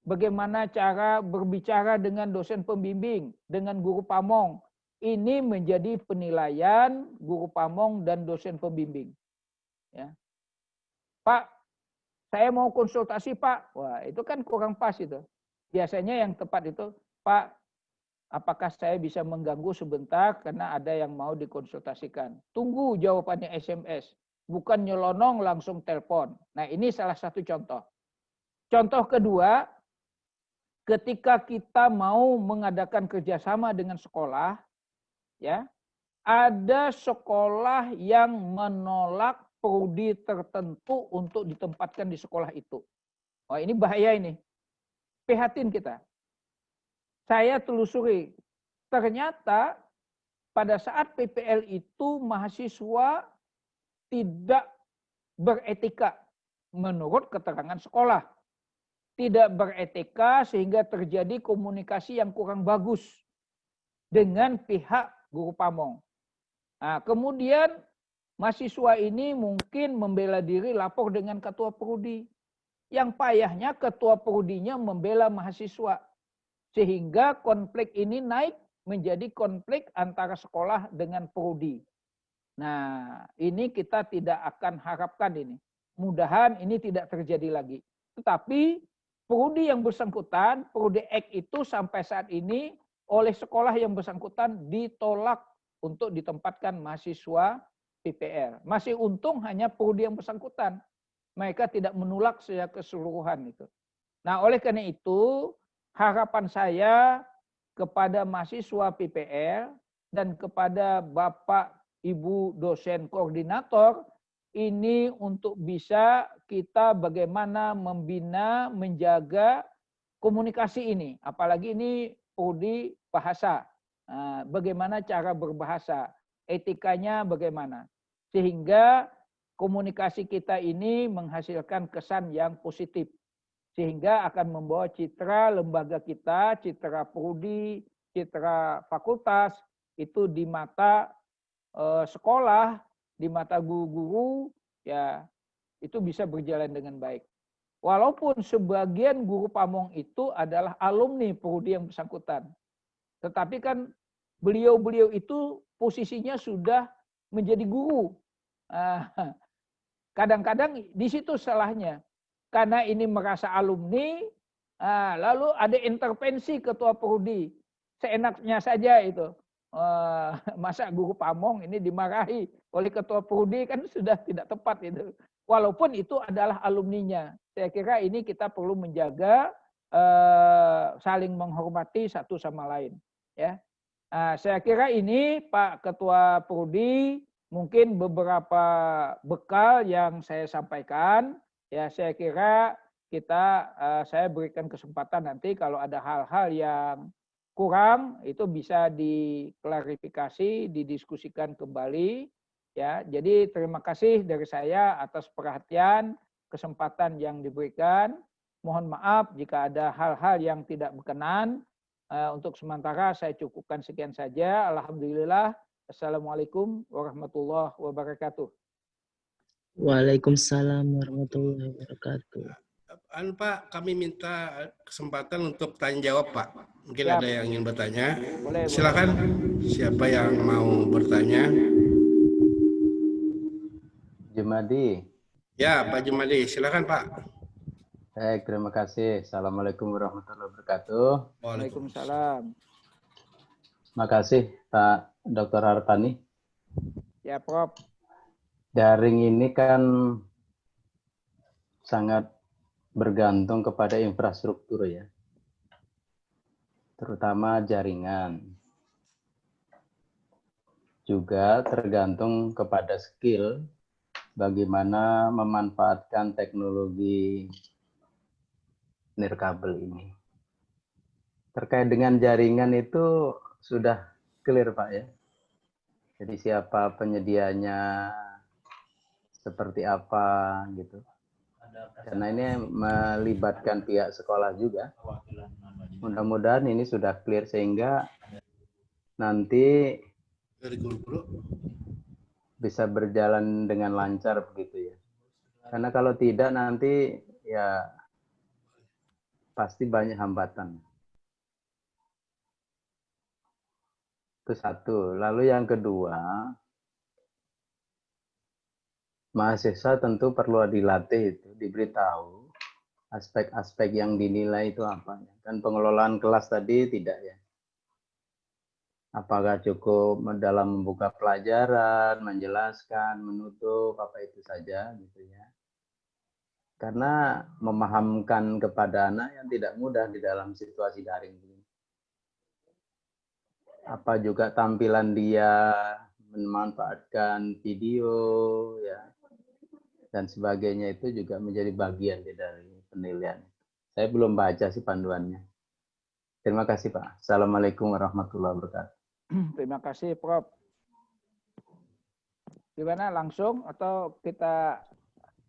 bagaimana cara berbicara dengan dosen pembimbing, dengan guru pamong. Ini menjadi penilaian guru pamong dan dosen pembimbing. Ya. Pak, saya mau konsultasi Pak. Wah, itu kan kurang pas itu. Biasanya yang tepat itu, Pak, apakah saya bisa mengganggu sebentar karena ada yang mau dikonsultasikan. Tunggu jawabannya SMS. Bukan nyelonong langsung telepon. Nah, ini salah satu contoh. Contoh kedua, ketika kita mau mengadakan kerjasama dengan sekolah, ya, ada sekolah yang menolak prodi tertentu untuk ditempatkan di sekolah itu. Oh, ini bahaya ini. Prihatin kita. Saya telusuri, ternyata pada saat PPL itu mahasiswa tidak beretika menurut keterangan sekolah. Tidak beretika sehingga terjadi komunikasi yang kurang bagus dengan pihak guru pamong. Nah, kemudian mahasiswa ini mungkin membela diri lapor dengan ketua prodi. Yang payahnya ketua prodinya membela mahasiswa. Sehingga konflik ini naik menjadi konflik antara sekolah dengan prodi. Nah, ini kita tidak akan harapkan ini. Mudahan ini tidak terjadi lagi. Tetapi prodi yang bersangkutan, prodi X itu sampai saat ini oleh sekolah yang bersangkutan ditolak untuk ditempatkan mahasiswa PPR. Masih untung hanya prodi yang bersangkutan. Mereka tidak menolak secara keseluruhan itu. Nah, oleh karena itu, harapan saya kepada mahasiswa PPR dan kepada Bapak Ibu dosen koordinator, ini untuk bisa kita bagaimana membina, menjaga komunikasi ini. Apalagi ini prodi bahasa. Nah, bagaimana cara berbahasa, etikanya bagaimana. Sehingga komunikasi kita ini menghasilkan kesan yang positif. Sehingga akan membawa citra lembaga kita, citra prodi, citra fakultas, itu di mata sekolah, di mata guru-guru, ya itu bisa berjalan dengan baik. Walaupun sebagian guru pamong itu adalah alumni prodi yang bersangkutan. Tetapi kan beliau-beliau itu posisinya sudah menjadi guru. Kadang-kadang di situ salahnya. Karena ini merasa alumni, lalu ada intervensi ketua prodi. Seenaknya saja itu. Masa guru pamong ini dimarahi oleh ketua prodi kan sudah tidak tepat itu. Walaupun itu adalah alumninya. Saya kira ini kita perlu menjaga saling menghormati satu sama lain. Ya, saya kira ini Pak Ketua Prodi mungkin beberapa bekal yang saya sampaikan. Ya, saya kira saya berikan kesempatan nanti kalau ada hal-hal yang kurang itu bisa diklarifikasi, didiskusikan kembali. Ya, jadi terima kasih dari saya atas perhatian. kesempatan yang diberikan. Mohon maaf jika ada hal-hal yang tidak berkenan. Untuk sementara saya cukupkan sekian saja. Alhamdulillah. Assalamualaikum warahmatullahi wabarakatuh. Waalaikumsalam warahmatullahi wabarakatuh. Pak, kami minta kesempatan untuk tanya jawab, Pak. Mungkin Siap. ada yang ingin bertanya. Boleh, Silakan. Siapa yang mau bertanya? Jumadi. Ya, Pak Jumadi. Silakan, Pak. Baik, terima kasih. Assalamualaikum warahmatullahi wabarakatuh. Waalaikumsalam. Makasih Pak Dr. Hartani. Ya, Prof. Daring ini kan sangat bergantung kepada infrastruktur ya. Terutama jaringan. Juga tergantung kepada skill bagaimana memanfaatkan teknologi nirkabel ini. Terkait dengan jaringan itu sudah clear Pak ya. Jadi siapa penyedianya, seperti apa gitu. Karena ini melibatkan pihak sekolah juga. Mudah-mudahan ini sudah clear sehingga nanti bisa berjalan dengan lancar begitu ya. Karena kalau tidak nanti ya pasti banyak hambatan. Itu satu. Lalu yang kedua, mahasiswa tentu perlu dilatih itu, diberitahu aspek-aspek yang dinilai itu apa. Kan pengelolaan kelas tadi tidak ya. Apakah cukup dalam membuka pelajaran, menjelaskan, menutup, apa itu saja gitu ya. Karena memahamkan kepada anak yang tidak mudah di dalam situasi daring ini. Apa juga tampilan dia memanfaatkan video ya dan sebagainya itu juga menjadi bagian dari penilaian. Saya belum baca sih panduannya. Terima kasih Pak. Assalamualaikum warahmatullahi wabarakatuh. Terima kasih Prof. Gimana, langsung atau kita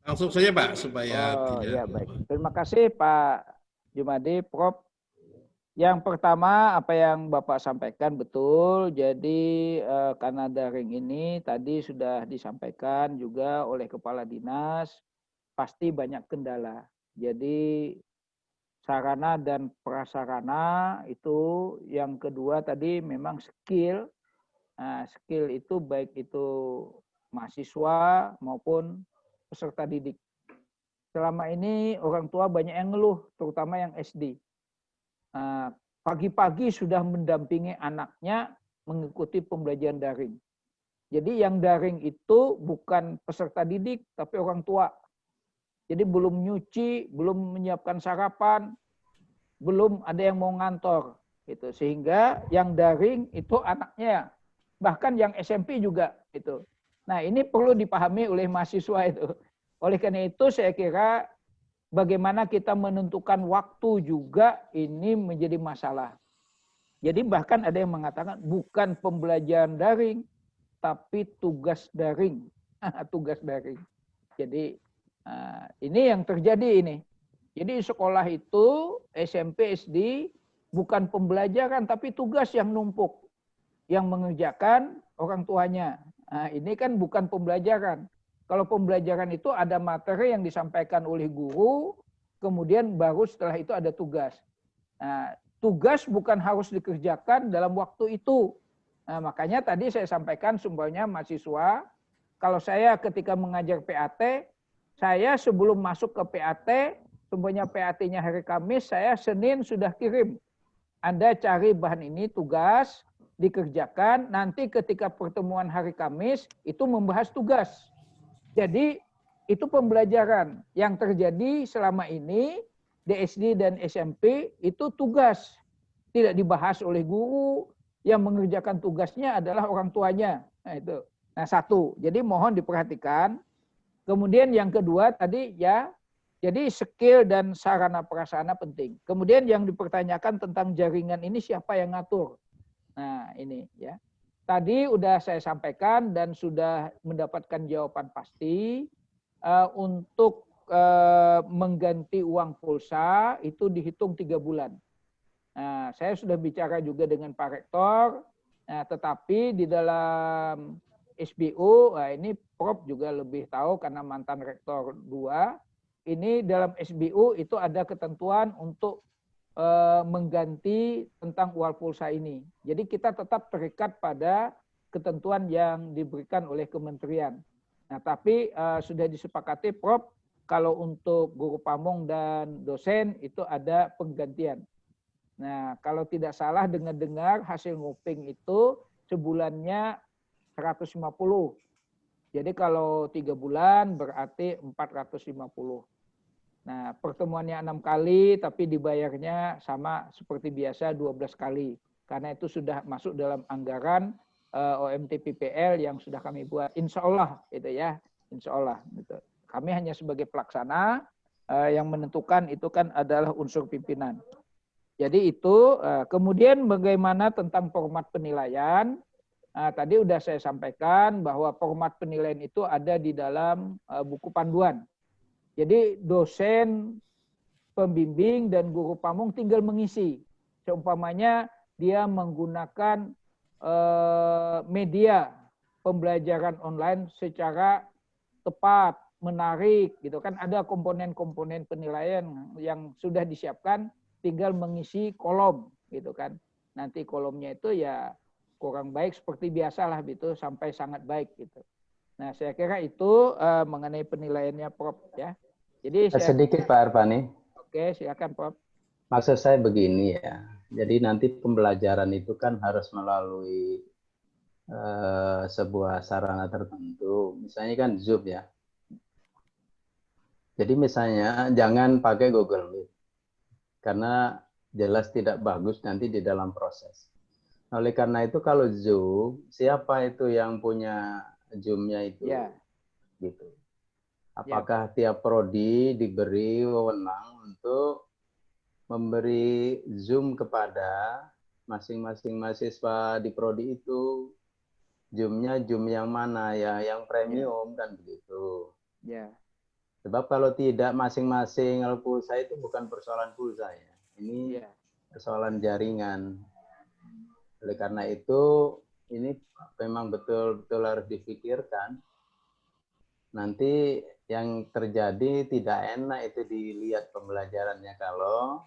langsung saja Pak supaya tidak. Ya baik. Terima kasih Pak Jumadi, Prof. Yang pertama apa yang Bapak sampaikan betul. Jadi karena daring ini tadi sudah disampaikan juga oleh Kepala Dinas, pasti banyak kendala. Jadi sarana dan prasarana itu, yang kedua tadi memang skill. Nah, skill itu baik itu mahasiswa maupun peserta didik. Selama ini orang tua banyak yang ngeluh, terutama yang SD. Pagi-pagi sudah mendampingi anaknya mengikuti pembelajaran daring. Jadi yang daring itu bukan peserta didik, tapi orang tua. Jadi belum nyuci, belum menyiapkan sarapan, belum ada yang mau ngantor. Gitu. Sehingga yang daring itu anaknya, bahkan yang SMP juga. Gitu. Nah ini perlu dipahami oleh mahasiswa itu. Oleh karena itu saya kira bagaimana kita menentukan waktu juga ini menjadi masalah. Jadi bahkan ada yang mengatakan bukan pembelajaran daring, tapi tugas daring. Tugas daring. Jadi ini yang terjadi ini. Jadi sekolah itu SMP, SD bukan pembelajaran, tapi tugas yang numpuk. Yang mengerjakan orang tuanya. Nah, ini kan bukan pembelajaran. Kalau pembelajaran itu ada materi yang disampaikan oleh guru, kemudian baru setelah itu ada tugas. Nah, tugas bukan harus dikerjakan dalam waktu itu. Nah, makanya tadi saya sampaikan sumbernya mahasiswa, kalau saya ketika mengajar PAT, saya sebelum masuk ke PAT, sumbernya PAT-nya hari Kamis, saya Senin sudah kirim. Anda cari bahan ini, tugas, dikerjakan, nanti ketika pertemuan hari Kamis, itu membahas tugas. Jadi itu pembelajaran yang terjadi selama ini di SD dan SMP itu tugas. Tidak dibahas oleh guru, yang mengerjakan tugasnya adalah orang tuanya. Nah itu. Nah satu, jadi mohon diperhatikan. Kemudian yang kedua tadi ya, jadi skill dan sarana prasarana penting. Kemudian yang dipertanyakan tentang jaringan ini siapa yang ngatur? Nah ini ya. Tadi sudah saya sampaikan dan sudah mendapatkan jawaban pasti untuk mengganti uang pulsa itu dihitung 3 bulan. Nah, saya sudah bicara juga dengan Pak Rektor, nah, tetapi di dalam SBU, nah ini Prof juga lebih tahu karena mantan Rektor 2, ini dalam SBU itu ada ketentuan untuk mengganti tentang uang pulsa ini. Jadi kita tetap terikat pada ketentuan yang diberikan oleh kementerian. Nah, tapi sudah disepakati Prof, kalau untuk guru pamong dan dosen itu ada penggantian. Nah, kalau tidak salah dengar-dengar hasil nguping itu sebulannya 150. Jadi kalau 3 bulan berarti 450. Nah, pertemuannya 6 kali tapi dibayarnya sama seperti biasa 12 kali. Karena itu sudah masuk dalam anggaran OMT PPL yang sudah kami buat. Insya Allah gitu ya. Insya Allah gitu. Kami hanya sebagai pelaksana, yang menentukan itu kan adalah unsur pimpinan. Jadi itu, kemudian bagaimana tentang format penilaian, tadi sudah saya sampaikan bahwa format penilaian itu ada di dalam buku panduan. Jadi dosen, pembimbing, dan guru pamong tinggal mengisi. Seumpamanya dia menggunakan media pembelajaran online secara tepat, menarik, gitu kan. Ada komponen-komponen penilaian yang sudah disiapkan, tinggal mengisi kolom, gitu kan. Nanti kolomnya itu ya kurang baik seperti biasalah gitu, sampai sangat baik gitu. Nah, saya kira itu mengenai penilaiannya Prof ya. Jadi Sedikit Pak Arfani. Oke, silakan Prof. Maksud saya begini ya. Jadi nanti pembelajaran itu kan harus melalui sebuah sarana tertentu. Misalnya kan Zoom ya. Jadi misalnya jangan pakai Google Meet. Karena jelas tidak bagus nanti di dalam proses. Oleh karena itu kalau Zoom, siapa itu yang punya Zoom-nya itu? Ya. Gitu. Apakah tiap prodi diberi wewenang untuk memberi Zoom kepada masing-masing mahasiswa di prodi itu? Zoom-nya Zoom yang mana ya? Yang premium kan begitu. Ya. Sebab kalau tidak masing-masing pulsa itu bukan persoalan pulsa ya. Ini persoalan jaringan. Oleh karena itu ini memang betul-betul harus dipikirkan. Nanti yang terjadi tidak enak itu dilihat pembelajarannya kalau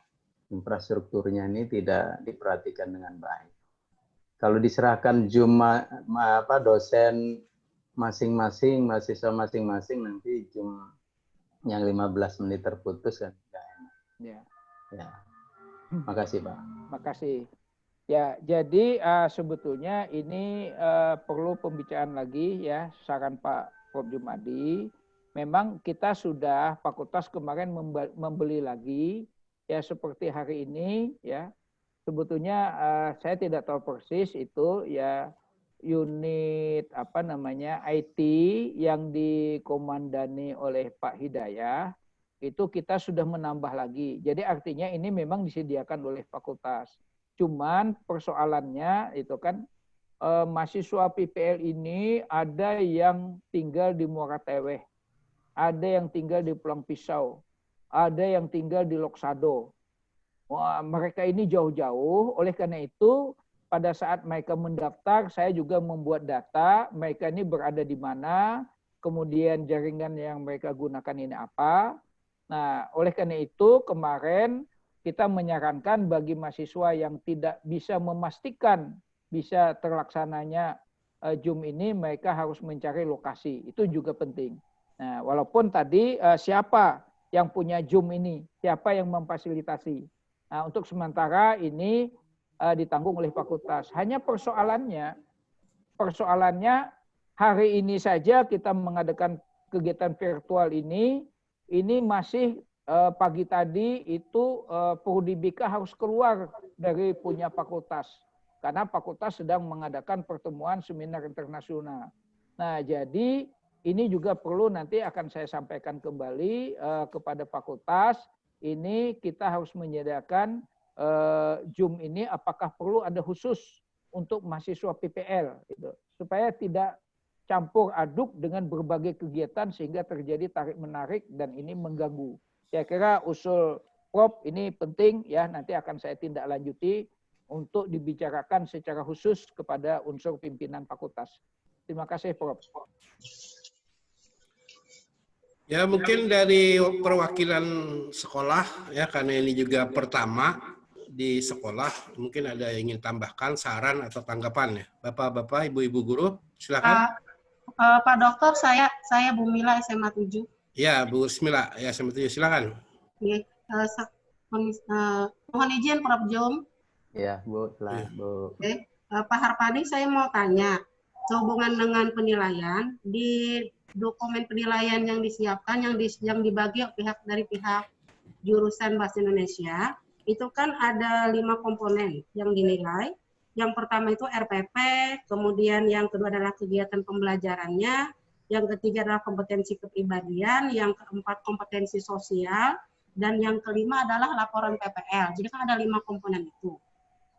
infrastrukturnya ini tidak diperhatikan dengan baik. Kalau diserahkan Zoom dosen masing-masing, mahasiswa masing-masing, nanti Zoom yang 15 menit terputus kan tidak enak. Ya. Makasih Pak. Makasih. Ya, jadi sebetulnya ini perlu pembicaraan lagi ya, saran Pak Prof. Jumadi. Memang kita sudah fakultas kemarin membeli lagi ya, seperti hari ini ya. Sebetulnya saya tidak tahu persis itu ya, unit IT yang dikomandani oleh Pak Hidayah itu kita sudah menambah lagi. Jadi artinya ini memang disediakan oleh fakultas. Cuman persoalannya itu kan mahasiswa PPL ini ada yang tinggal di Muara Teweh, ada yang tinggal di Pulang Pisau, ada yang tinggal di Loksado. Wah, mereka ini jauh-jauh, oleh karena itu pada saat mereka mendaftar, saya juga membuat data, mereka ini berada di mana, kemudian jaringan yang mereka gunakan ini apa. Nah, oleh karena itu kemarin kita menyarankan bagi mahasiswa yang tidak bisa memastikan bisa terlaksananya Zoom ini, mereka harus mencari lokasi. Itu juga penting. Nah, walaupun tadi siapa yang punya Zoom ini, siapa yang memfasilitasi. Nah, untuk sementara ini ditanggung oleh fakultas. Hanya persoalannya hari ini saja kita mengadakan kegiatan virtual ini masih pagi tadi itu Prudibika harus keluar dari punya fakultas. Karena fakultas sedang mengadakan pertemuan seminar internasional. Nah, jadi ini juga perlu nanti akan saya sampaikan kembali kepada fakultas. Ini kita harus menyediakan Zoom ini apakah perlu ada khusus untuk mahasiswa PPL gitu, supaya tidak campur aduk dengan berbagai kegiatan sehingga terjadi tarik-menarik dan ini mengganggu. Saya kira usul Prof ini penting ya, nanti akan saya tindak lanjuti untuk dibicarakan secara khusus kepada unsur pimpinan fakultas. Terima kasih Prof. Ya, mungkin dari perwakilan sekolah ya, karena ini juga pertama di sekolah, mungkin ada yang ingin tambahkan saran atau tanggapan ya. Bapak-bapak, ibu-ibu guru, silakan. Pak Dokter, saya Bu Mila SMA 7. Ya, Bu Smila, ya SMA 7, silakan. Mohon izin Prof. Jom. Ya, Bu, silakan, Bu. Pak Harpani, saya mau tanya, sehubungan dengan penilaian, di dokumen penilaian yang disiapkan, yang dibagi dari pihak jurusan Bahasa Indonesia, itu kan ada 5 komponen yang dinilai. Yang pertama itu RPP, kemudian yang kedua adalah kegiatan pembelajarannya, yang ketiga adalah kompetensi kepribadian, yang keempat kompetensi sosial, dan yang kelima adalah laporan PPL. Jadi kan ada 5 komponen itu.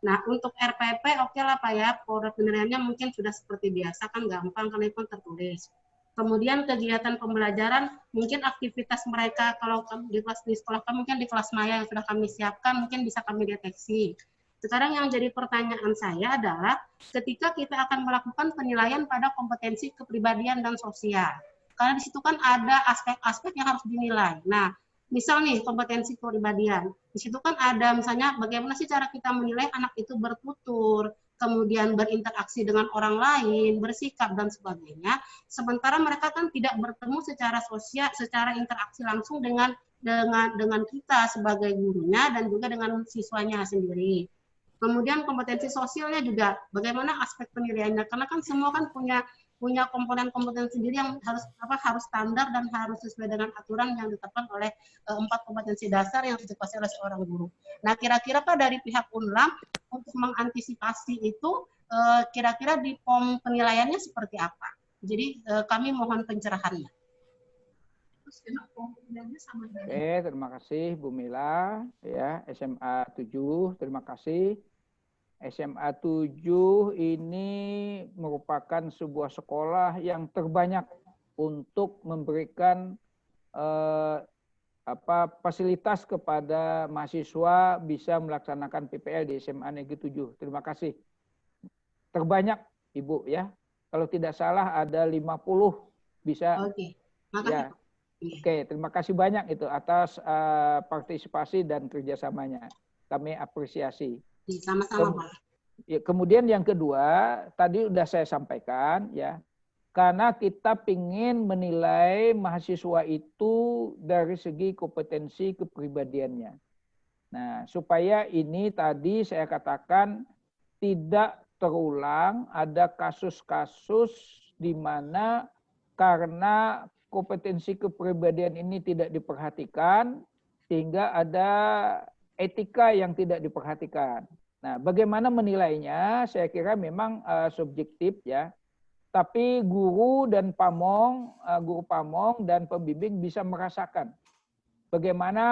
Nah, untuk RPP oke lah Pak ya, penilaiannya mungkin sudah seperti biasa, kan gampang karena itu tertulis. Kemudian kegiatan pembelajaran, mungkin aktivitas mereka kalau di sekolah kami, mungkin di kelas maya yang sudah kami siapkan, mungkin bisa kami deteksi. Sekarang yang jadi pertanyaan saya adalah ketika kita akan melakukan penilaian pada kompetensi kepribadian dan sosial. Karena di situ kan ada aspek-aspek yang harus dinilai. Nah, misal nih kompetensi kepribadian, di situ kan ada misalnya bagaimana sih cara kita menilai anak itu bertutur, kemudian berinteraksi dengan orang lain, bersikap dan sebagainya. Sementara mereka kan tidak bertemu secara sosial, secara interaksi langsung dengan kita sebagai gurunya dan juga dengan siswanya sendiri. Kemudian kompetensi sosialnya juga bagaimana aspek penilaiannya, karena kan semua kan punya komponen-komponen sendiri yang harus standar dan harus sesuai dengan aturan yang ditetapkan oleh 4 kompetensi dasar yang dikuasai oleh seorang guru. Nah, kira-kira Pak dari pihak UNLAM untuk mengantisipasi itu kira-kira di POM penilaiannya seperti apa? Jadi kami mohon pencerahannya. Oke, terima kasih Bu Mila ya, SMA 7, terima kasih. SMA 7 ini merupakan sebuah sekolah yang terbanyak untuk memberikan fasilitas kepada mahasiswa bisa melaksanakan PPL di SMA Negeri 7. Terima kasih. Terbanyak Ibu ya. Kalau tidak salah ada 50 bisa. Oke. Makasih. Ya. Oke, terima kasih banyak itu atas partisipasi dan kerjasamanya. Kami apresiasi. Sama-sama Pak. Ya, kemudian yang kedua, tadi sudah saya sampaikan ya, karena kita ingin menilai mahasiswa itu dari segi kompetensi kepribadiannya. Nah, supaya ini tadi saya katakan tidak terulang ada kasus-kasus di mana karena kompetensi kepribadian ini tidak diperhatikan sehingga ada etika yang tidak diperhatikan. Nah, bagaimana menilainya? Saya kira memang subjektif ya. Tapi guru pamong dan pembimbing bisa merasakan bagaimana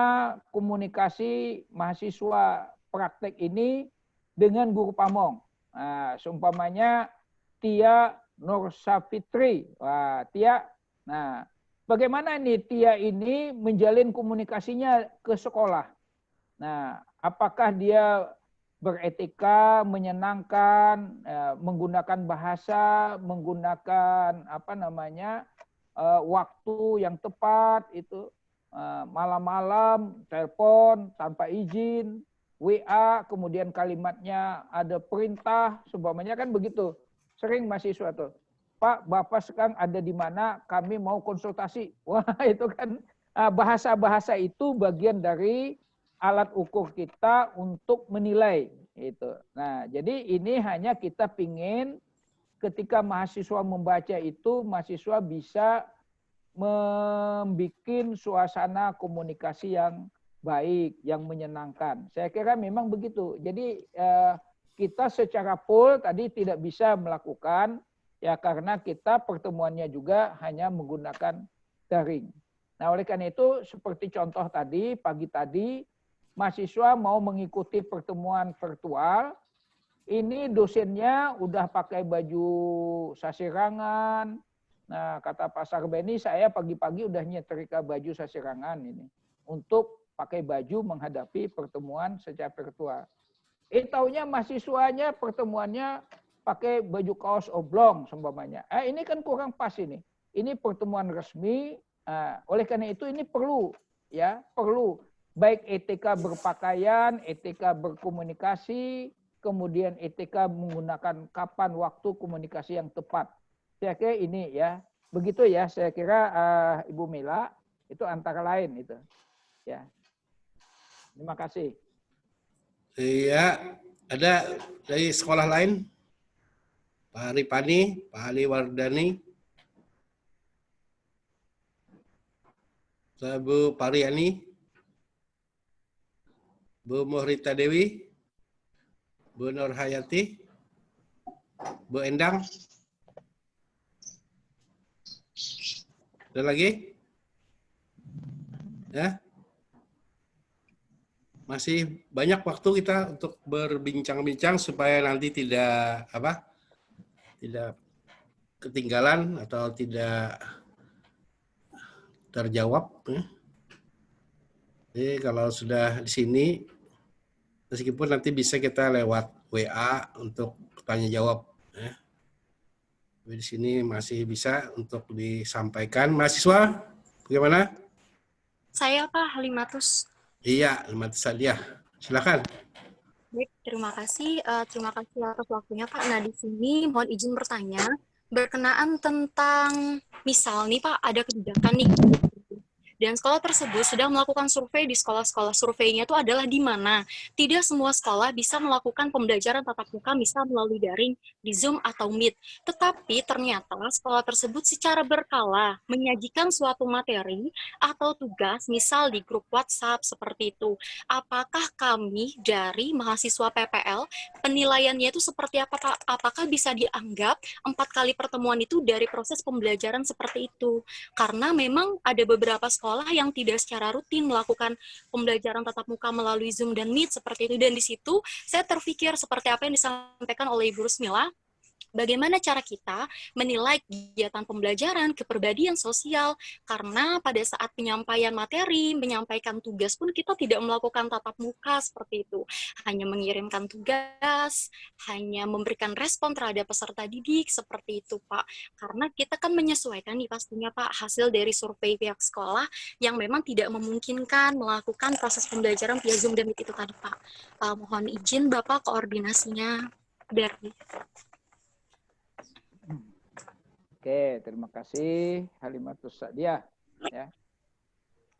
komunikasi mahasiswa praktek ini dengan guru pamong. Nah, seumpamanya Tia Nur Safitri. Wah, Tia. Nah, bagaimana nih Tia ini menjalin komunikasinya ke sekolah? Nah, apakah dia beretika, menyenangkan, menggunakan bahasa, menggunakan waktu yang tepat itu, malam-malam telepon tanpa izin, WA, kemudian kalimatnya ada perintah, sebagainya kan begitu. Sering mahasiswa tuh, Pak, Bapak sekarang ada di mana? Kami mau konsultasi. Wah, itu kan bahasa-bahasa itu bagian dari alat ukur kita untuk menilai itu. Nah, jadi ini hanya kita pingin ketika mahasiswa membaca itu, mahasiswa bisa membuat suasana komunikasi yang baik, yang menyenangkan. Saya kira memang begitu. Jadi kita secara full tadi tidak bisa melakukan ya karena kita pertemuannya juga hanya menggunakan daring. Nah, oleh karena itu seperti contoh tadi, pagi tadi mahasiswa mau mengikuti pertemuan virtual, ini dosennya udah pakai baju sasirangan, Nah, kata Pak Sarbeni, saya pagi-pagi udah nyetrika baju sasirangan ini untuk pakai baju menghadapi pertemuan secara virtual. Taunya mahasiswanya pertemuannya pakai baju kaos oblong seumpamanya. Ini kan kurang pas ini. Ini pertemuan resmi. Oleh karena itu ini perlu baik etika berpakaian, etika berkomunikasi, kemudian etika menggunakan kapan waktu komunikasi yang tepat. Saya kira ini ya. Begitu ya, saya kira Ibu Mila itu antara lain itu. Ya. Terima kasih. Iya, ada dari sekolah lain? Pak Ripani, Pak Ali Wardani, Bu Pariani, Bu Muhrita Dewi, Bu Nur Hayati, Bu Endang. Ada lagi? Ya? Masih banyak waktu kita untuk berbincang-bincang supaya nanti tidak ketinggalan atau tidak terjawab. Jadi kalau sudah di sini, meskipun nanti bisa kita lewat WA untuk tanya jawab. Di sini masih bisa untuk disampaikan. Mahasiswa, bagaimana? Saya Pak Halimatus. Iya, Halimatus Sadiah. Silakan. Baik, terima kasih. Terima kasih atas waktunya Pak. Nah, di sini mohon izin bertanya berkenaan tentang misal nih Pak, ada kebijakan nih. Dan sekolah tersebut sudah melakukan survei di sekolah-sekolah. Surveinya itu adalah di mana tidak semua sekolah bisa melakukan pembelajaran tatap muka misal melalui daring di Zoom atau Meet. Tetapi ternyata sekolah tersebut secara berkala menyajikan suatu materi atau tugas misal di grup WhatsApp seperti itu. Apakah kami dari mahasiswa PPL penilaiannya itu seperti apa Pak? Apakah bisa dianggap 4 kali pertemuan itu dari proses pembelajaran seperti itu? Karena memang ada beberapa sekolah yang tidak secara rutin melakukan pembelajaran tatap muka melalui Zoom dan Meet seperti itu. Dan di situ saya terpikir seperti apa yang disampaikan oleh Ibu Rusmila, bagaimana cara kita menilai kegiatan pembelajaran, kepribadian sosial, karena pada saat penyampaian materi, menyampaikan tugas pun kita tidak melakukan tatap muka seperti itu. Hanya mengirimkan tugas, hanya memberikan respon terhadap peserta didik, seperti itu Pak. Karena kita kan menyesuaikan nih pastinya Pak, hasil dari survei pihak sekolah yang memang tidak memungkinkan melakukan proses pembelajaran via Zoom dan Meet itu tadi Pak. Mohon izin Bapak koordinasinya dari... Oke, terima kasih Halimatus Sadiah. Ya.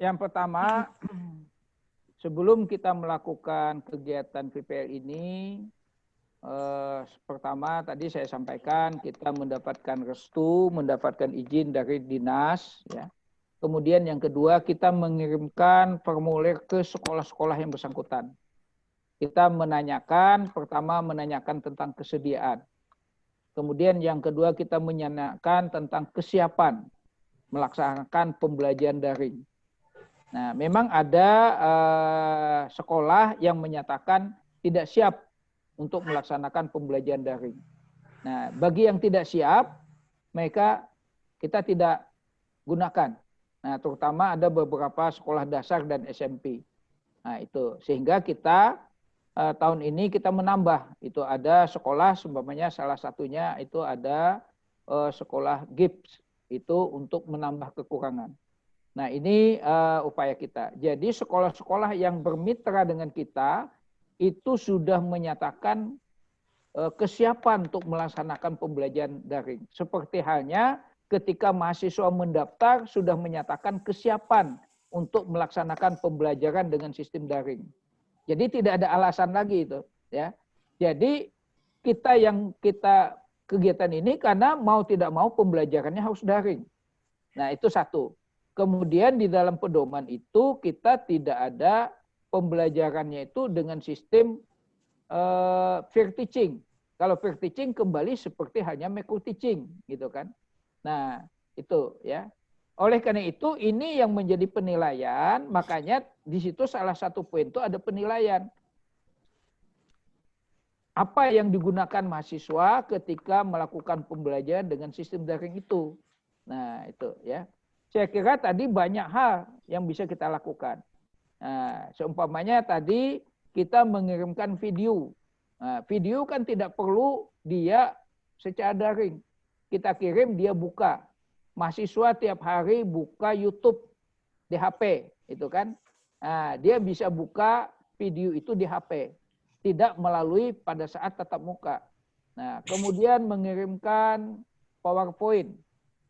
Yang pertama, sebelum kita melakukan kegiatan PPL ini, pertama tadi saya sampaikan kita mendapatkan restu, mendapatkan izin dari dinas. Ya. Kemudian yang kedua, kita mengirimkan formulir ke sekolah-sekolah yang bersangkutan. Kita menanyakan, pertama menanyakan tentang kesediaan. Kemudian yang kedua kita menanyakan tentang kesiapan melaksanakan pembelajaran daring. Nah, memang ada sekolah yang menyatakan tidak siap untuk melaksanakan pembelajaran daring. Nah, bagi yang tidak siap, mereka kita tidak gunakan. Nah, terutama ada beberapa sekolah dasar dan SMP. Nah, itu sehingga kita tahun ini kita menambah, itu ada sekolah, seumpamanya salah satunya itu ada sekolah GIPS, itu untuk menambah kekurangan. Nah ini upaya kita. Jadi sekolah-sekolah yang bermitra dengan kita, itu sudah menyatakan kesiapan untuk melaksanakan pembelajaran daring. Seperti halnya ketika mahasiswa mendaftar, sudah menyatakan kesiapan untuk melaksanakan pembelajaran dengan sistem daring. Jadi tidak ada alasan lagi itu, ya. Jadi kita kegiatan ini karena mau tidak mau pembelajarannya harus daring. Nah, itu satu. Kemudian di dalam pedoman itu kita tidak ada pembelajarannya itu dengan sistem peer teaching. Kalau peer teaching kembali seperti hanya micro teaching, gitu kan. Nah, itu ya. Oleh karena itu, ini yang menjadi penilaian, makanya di situ salah satu poin itu ada penilaian. Apa yang digunakan mahasiswa ketika melakukan pembelajaran dengan sistem daring itu. Nah, itu ya. Saya kira tadi banyak hal yang bisa kita lakukan. Nah, seumpamanya tadi kita mengirimkan video. Nah, video kan tidak perlu dia secara daring. Kita kirim, dia buka. Mahasiswa tiap hari buka YouTube di HP, itu kan. Nah, dia bisa buka video itu di HP. Tidak melalui pada saat tatap muka. Nah, kemudian mengirimkan PowerPoint.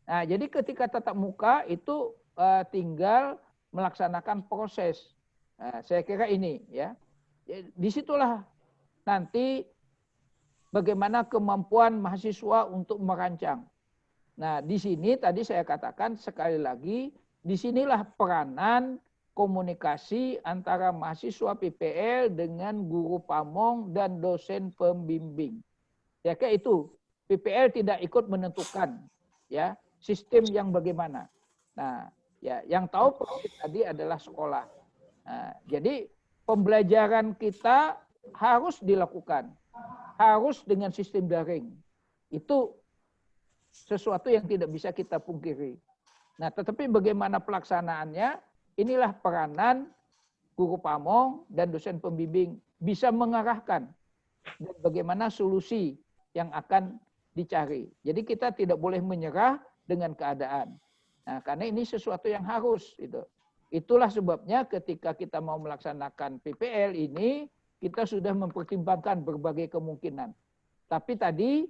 Nah, jadi ketika tatap muka itu tinggal melaksanakan proses. Nah, saya kira ini ya. Disitulah nanti bagaimana kemampuan mahasiswa untuk merancang. Nah, di sini tadi saya katakan sekali lagi, disinilah peranan komunikasi antara mahasiswa PPL dengan guru pamong dan dosen pembimbing. Ya kayak itu, PPL tidak ikut menentukan ya sistem yang bagaimana. Nah, ya yang tahu tadi adalah sekolah. Nah, jadi pembelajaran kita harus dilakukan, harus dengan sistem daring. Itu sesuatu yang tidak bisa kita pungkiri. Nah, tetapi bagaimana pelaksanaannya? Inilah peranan guru pamong dan dosen pembimbing bisa mengarahkan dan bagaimana solusi yang akan dicari. Jadi kita tidak boleh menyerah dengan keadaan. Nah, karena ini sesuatu yang harus itu. Itulah sebabnya ketika kita mau melaksanakan PPL ini kita sudah mempertimbangkan berbagai kemungkinan. Tapi tadi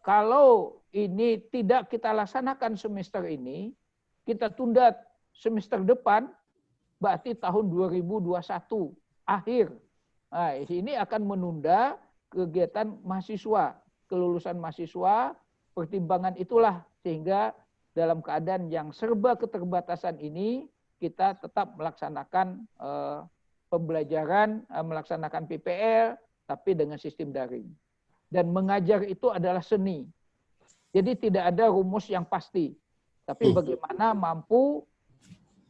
kalau ini tidak kita laksanakan semester ini, kita tunda semester depan, berarti tahun 2021 akhir. Nah, ini akan menunda kegiatan mahasiswa, kelulusan mahasiswa, pertimbangan itulah sehingga dalam keadaan yang serba keterbatasan ini kita tetap melaksanakan pembelajaran, melaksanakan PPL, tapi dengan sistem daring. Dan mengajar itu adalah seni. Jadi tidak ada rumus yang pasti. Tapi bagaimana mampu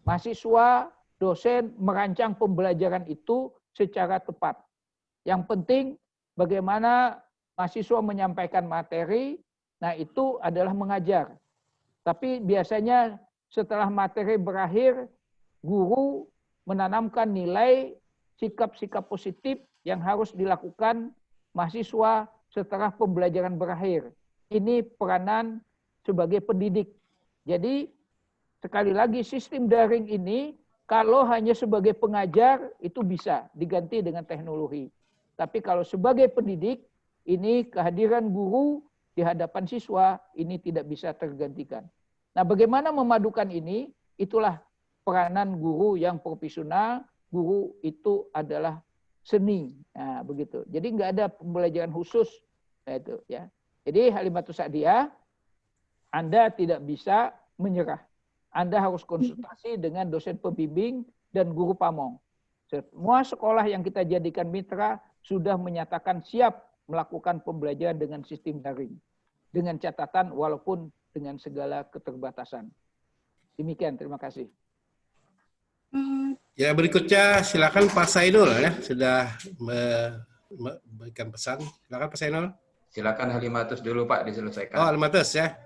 mahasiswa, dosen merancang pembelajaran itu secara tepat. Yang penting bagaimana mahasiswa menyampaikan materi, nah itu adalah mengajar. Tapi biasanya setelah materi berakhir, guru menanamkan nilai sikap-sikap positif yang harus dilakukan mahasiswa setelah pembelajaran berakhir. Ini peranan sebagai pendidik. Jadi sekali lagi sistem daring ini kalau hanya sebagai pengajar itu bisa diganti dengan teknologi. Tapi kalau sebagai pendidik ini kehadiran guru di hadapan siswa ini tidak bisa tergantikan. Nah, bagaimana memadukan ini? Itulah peranan guru yang profesional. Guru itu adalah seni. Nah, begitu. Jadi nggak ada pembelajaran khusus. Nah, itu ya. Jadi Halimatus Sa'diyah, Anda tidak bisa menyerah. Anda harus konsultasi dengan dosen pembimbing dan guru pamong. Semua sekolah yang kita jadikan mitra sudah menyatakan siap melakukan pembelajaran dengan sistem daring. Dengan catatan walaupun dengan segala keterbatasan. Demikian, terima kasih. Ya, berikutnya silakan Pak Sainul ya, sudah memberikan pesan. Silakan Pak Sainul. Silakan Halimatus dulu Pak diselesaikan. Oh, Halimatus ya.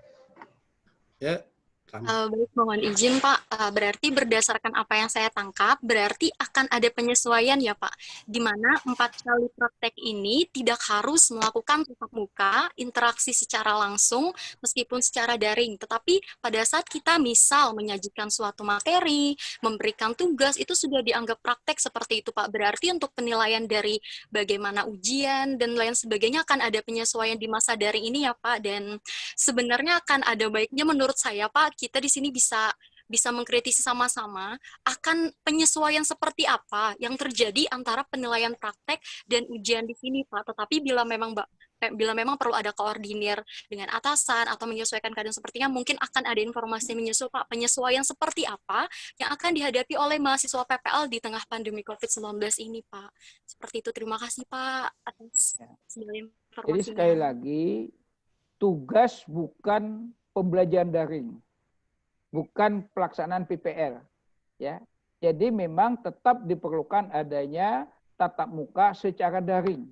Ya. Baik, mohon izin Pak. Berarti berdasarkan apa yang saya tangkap, berarti akan ada penyesuaian ya Pak, di mana 4 kali praktek ini tidak harus melakukan tatap muka, interaksi secara langsung, meskipun secara daring. Tetapi pada saat kita misal menyajikan suatu materi, memberikan tugas, itu sudah dianggap praktek seperti itu Pak. Berarti untuk penilaian dari bagaimana ujian dan lain sebagainya akan ada penyesuaian di masa daring ini ya Pak. Dan sebenarnya akan ada baiknya menurut saya Pak, kita di sini bisa mengkritisi sama-sama akan penyesuaian seperti apa yang terjadi antara penilaian praktek dan ujian di sini Pak. Tetapi bila memang perlu ada koordinir dengan atasan atau menyesuaikan keadaan sepertinya, mungkin akan ada informasi menyusul Pak, penyesuaian seperti apa yang akan dihadapi oleh mahasiswa PPL di tengah pandemi COVID-19 ini Pak. Seperti itu, terima kasih Pak atas segala informasinya. Jadi sekali lagi, tugas bukan pembelajaran daring, bukan pelaksanaan PPL, ya. Jadi memang tetap diperlukan adanya tatap muka secara daring.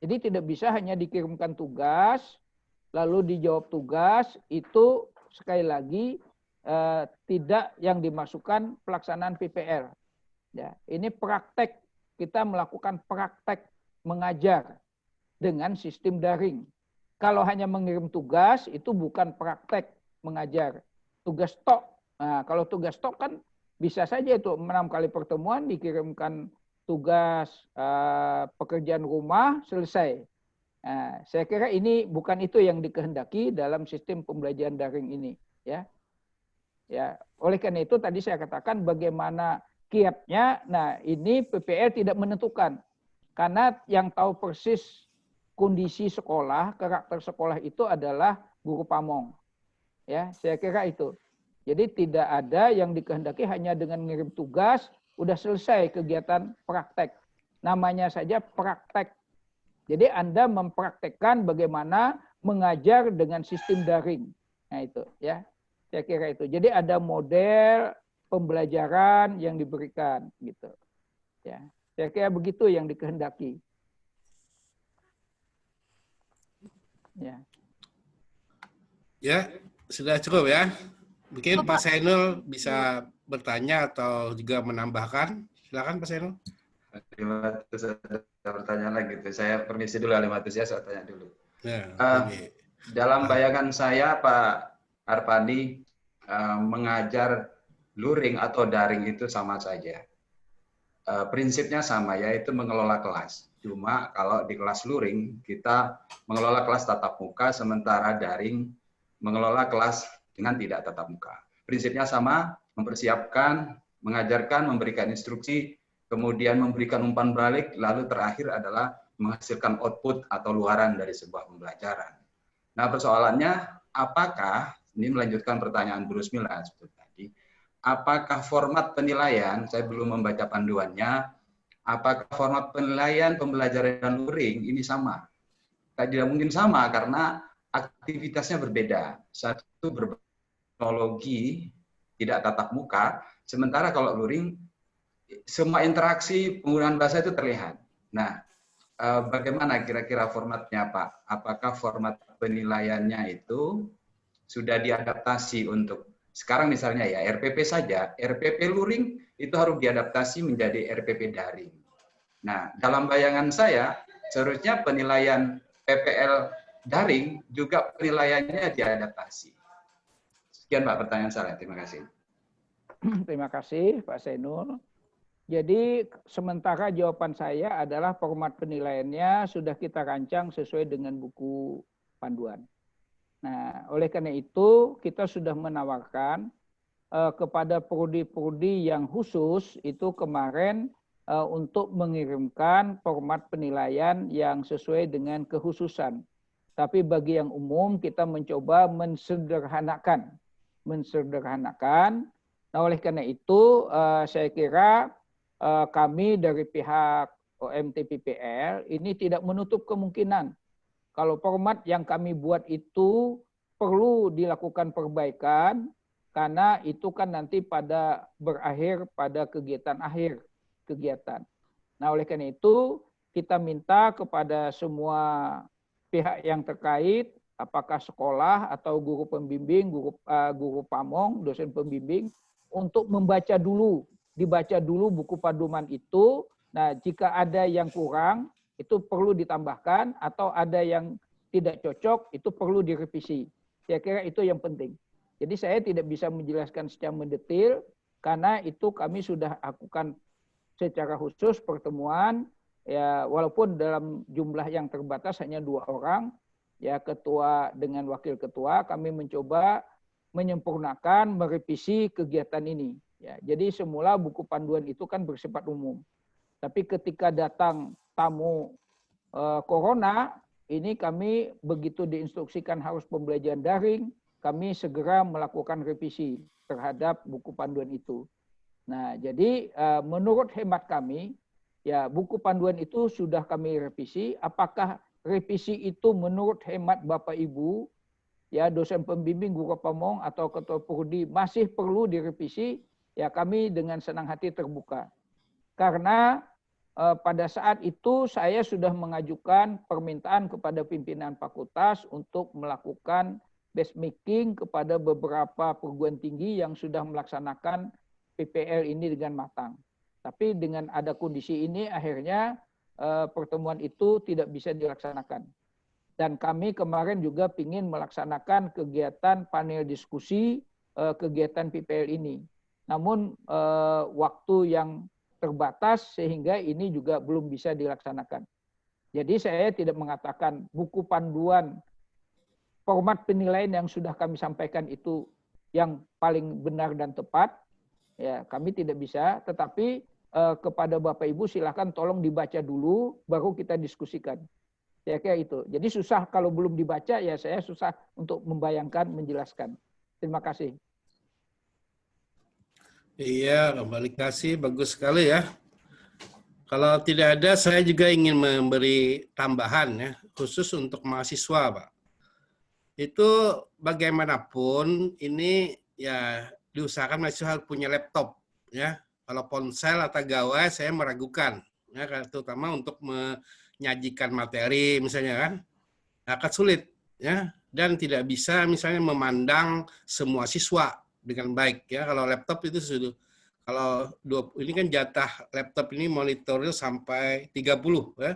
Jadi tidak bisa hanya dikirimkan tugas, lalu dijawab tugas, itu sekali lagi tidak yang dimasukkan pelaksanaan PPL. Ya, ini praktek, kita melakukan praktek mengajar dengan sistem daring. Kalau hanya mengirim tugas itu bukan praktek mengajar. Tugas tok. Nah, kalau tugas tok kan bisa saja itu 6 kali pertemuan dikirimkan tugas pekerjaan rumah selesai. Nah, saya kira ini bukan itu yang dikehendaki dalam sistem pembelajaran daring ini, ya. Ya, oleh karena itu tadi saya katakan bagaimana kiatnya. Nah, ini PPL tidak menentukan. Karena yang tahu persis kondisi sekolah, karakter sekolah itu adalah guru pamong. Ya, saya kira itu. Jadi tidak ada yang dikehendaki hanya dengan ngirim tugas udah selesai kegiatan praktek. Namanya saja praktek. Jadi Anda mempraktekkan bagaimana mengajar dengan sistem daring. Nah itu ya, saya kira itu. Jadi ada model pembelajaran yang diberikan gitu. Ya, saya kira begitu yang dikehendaki. Ya. Ya, sudah cukup ya. Mungkin Pak Zainul bisa bertanya atau juga menambahkan. Silakan Pak Zainul. Alimatus ada pertanyaan lagi. Saya permisi dulu Alimatus ya, saya tanya dulu. Ya, dalam bayangan saya Pak Arpandi, mengajar luring atau daring itu sama saja. Prinsipnya sama, yaitu mengelola kelas. Cuma kalau di kelas luring kita mengelola kelas tatap muka, sementara daring mengelola kelas dengan tidak tatap muka. Prinsipnya sama, mempersiapkan, mengajarkan, memberikan instruksi, kemudian memberikan umpan balik, lalu terakhir adalah menghasilkan output atau luaran dari sebuah pembelajaran. Nah, persoalannya apakah, ini melanjutkan pertanyaan Bu Rusmila seperti tadi, apakah format penilaian, saya belum membaca panduannya, apakah format penilaian pembelajaran luring ini sama? Tidak mungkin sama karena aktivitasnya berbeda. Satu berteknologi, tidak tatap muka, sementara kalau luring, semua interaksi penggunaan bahasa itu terlihat. Nah, bagaimana kira-kira formatnya Pak? Apakah format penilaiannya itu sudah diadaptasi untuk, sekarang misalnya ya RPP saja, RPP luring itu harus diadaptasi menjadi RPP daring. Nah, dalam bayangan saya, seharusnya penilaian PPL daring juga penilaiannya diadaptasi. Sekian Pak pertanyaan saya, terima kasih. Terima kasih Pak Zainul. Jadi sementara jawaban saya adalah format penilaiannya sudah kita rancang sesuai dengan buku panduan. Nah, oleh karena itu kita sudah menawarkan kepada prodi-prodi yang khusus itu kemarin untuk mengirimkan format penilaian yang sesuai dengan kekhususan. Tapi bagi yang umum kita mencoba mensederhanakan. Nah, oleh karena itu saya kira kami dari pihak OMT PPL ini tidak menutup kemungkinan kalau format yang kami buat itu perlu dilakukan perbaikan karena itu kan nanti berakhir pada kegiatan akhir kegiatan. Nah, oleh karena itu kita minta kepada semua pihak yang terkait, apakah sekolah atau guru pembimbing, guru pamong, dosen pembimbing, untuk dibaca dulu buku panduan itu. Nah, jika ada yang kurang, itu perlu ditambahkan, atau ada yang tidak cocok, itu perlu direvisi. Saya kira itu yang penting. Jadi saya tidak bisa menjelaskan secara mendetail, karena itu kami sudah lakukan secara khusus pertemuan, ya walaupun dalam jumlah yang terbatas hanya 2 orang, ya ketua dengan wakil ketua, kami mencoba menyempurnakan, merevisi kegiatan ini. Ya, jadi semula buku panduan itu kan bersifat umum. Tapi ketika datang tamu corona, ini kami begitu diinstruksikan harus pembelajaran daring, kami segera melakukan revisi terhadap buku panduan itu. Nah, jadi menurut hemat kami, ya buku panduan itu sudah kami revisi. Apakah revisi itu menurut hemat Bapak Ibu, ya dosen pembimbing, guru pamong atau ketua prodi masih perlu direvisi? Ya kami dengan senang hati terbuka. Karena pada saat itu saya sudah mengajukan permintaan kepada pimpinan fakultas untuk melakukan benchmarking kepada beberapa perguruan tinggi yang sudah melaksanakan PPL ini dengan matang. Tapi dengan ada kondisi ini akhirnya pertemuan itu tidak bisa dilaksanakan. Dan kami kemarin juga ingin melaksanakan kegiatan panel diskusi kegiatan PPL ini. Namun waktu yang terbatas sehingga ini juga belum bisa dilaksanakan. Jadi saya tidak mengatakan buku panduan format penilaian yang sudah kami sampaikan itu yang paling benar dan tepat. Ya, kami tidak bisa, tetapi kepada Bapak Ibu silakan tolong dibaca dulu baru kita diskusikan. Saya kira itu. Jadi susah kalau belum dibaca ya saya susah untuk membayangkan, menjelaskan. Terima kasih. Iya, kembali kasih, bagus sekali ya. Kalau tidak ada, saya juga ingin memberi tambahan ya, khusus untuk mahasiswa, Pak. Itu bagaimanapun ini ya diusahakan mahasiswa harus punya laptop ya. Kalau ponsel atau gawai saya meragukan ya, terutama untuk menyajikan materi misalnya kan akan sulit ya, dan tidak bisa misalnya memandang semua siswa dengan baik ya. Kalau laptop itu sudah, kalau ini kan jatah laptop ini monitornya sampai 30 ya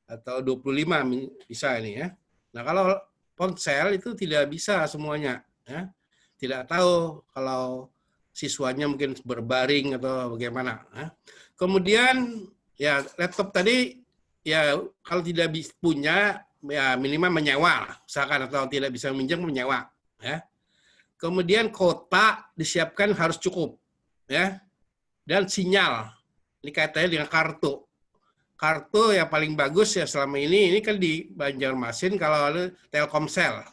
atau 25 bisa ini ya. Nah, kalau ponsel itu tidak bisa semuanya ya. Tidak tahu kalau siswanya mungkin berbaring atau bagaimana ya. Kemudian ya laptop tadi ya kalau tidak punya ya minimal menyewa misalkan, atau tidak bisa meminjam menyewa ya. Kemudian kuota disiapkan harus cukup ya. Dan sinyal ini kaitannya dengan kartu. Kartu yang paling bagus ya selama ini kan di Banjarmasin kalau ada Telkomsel.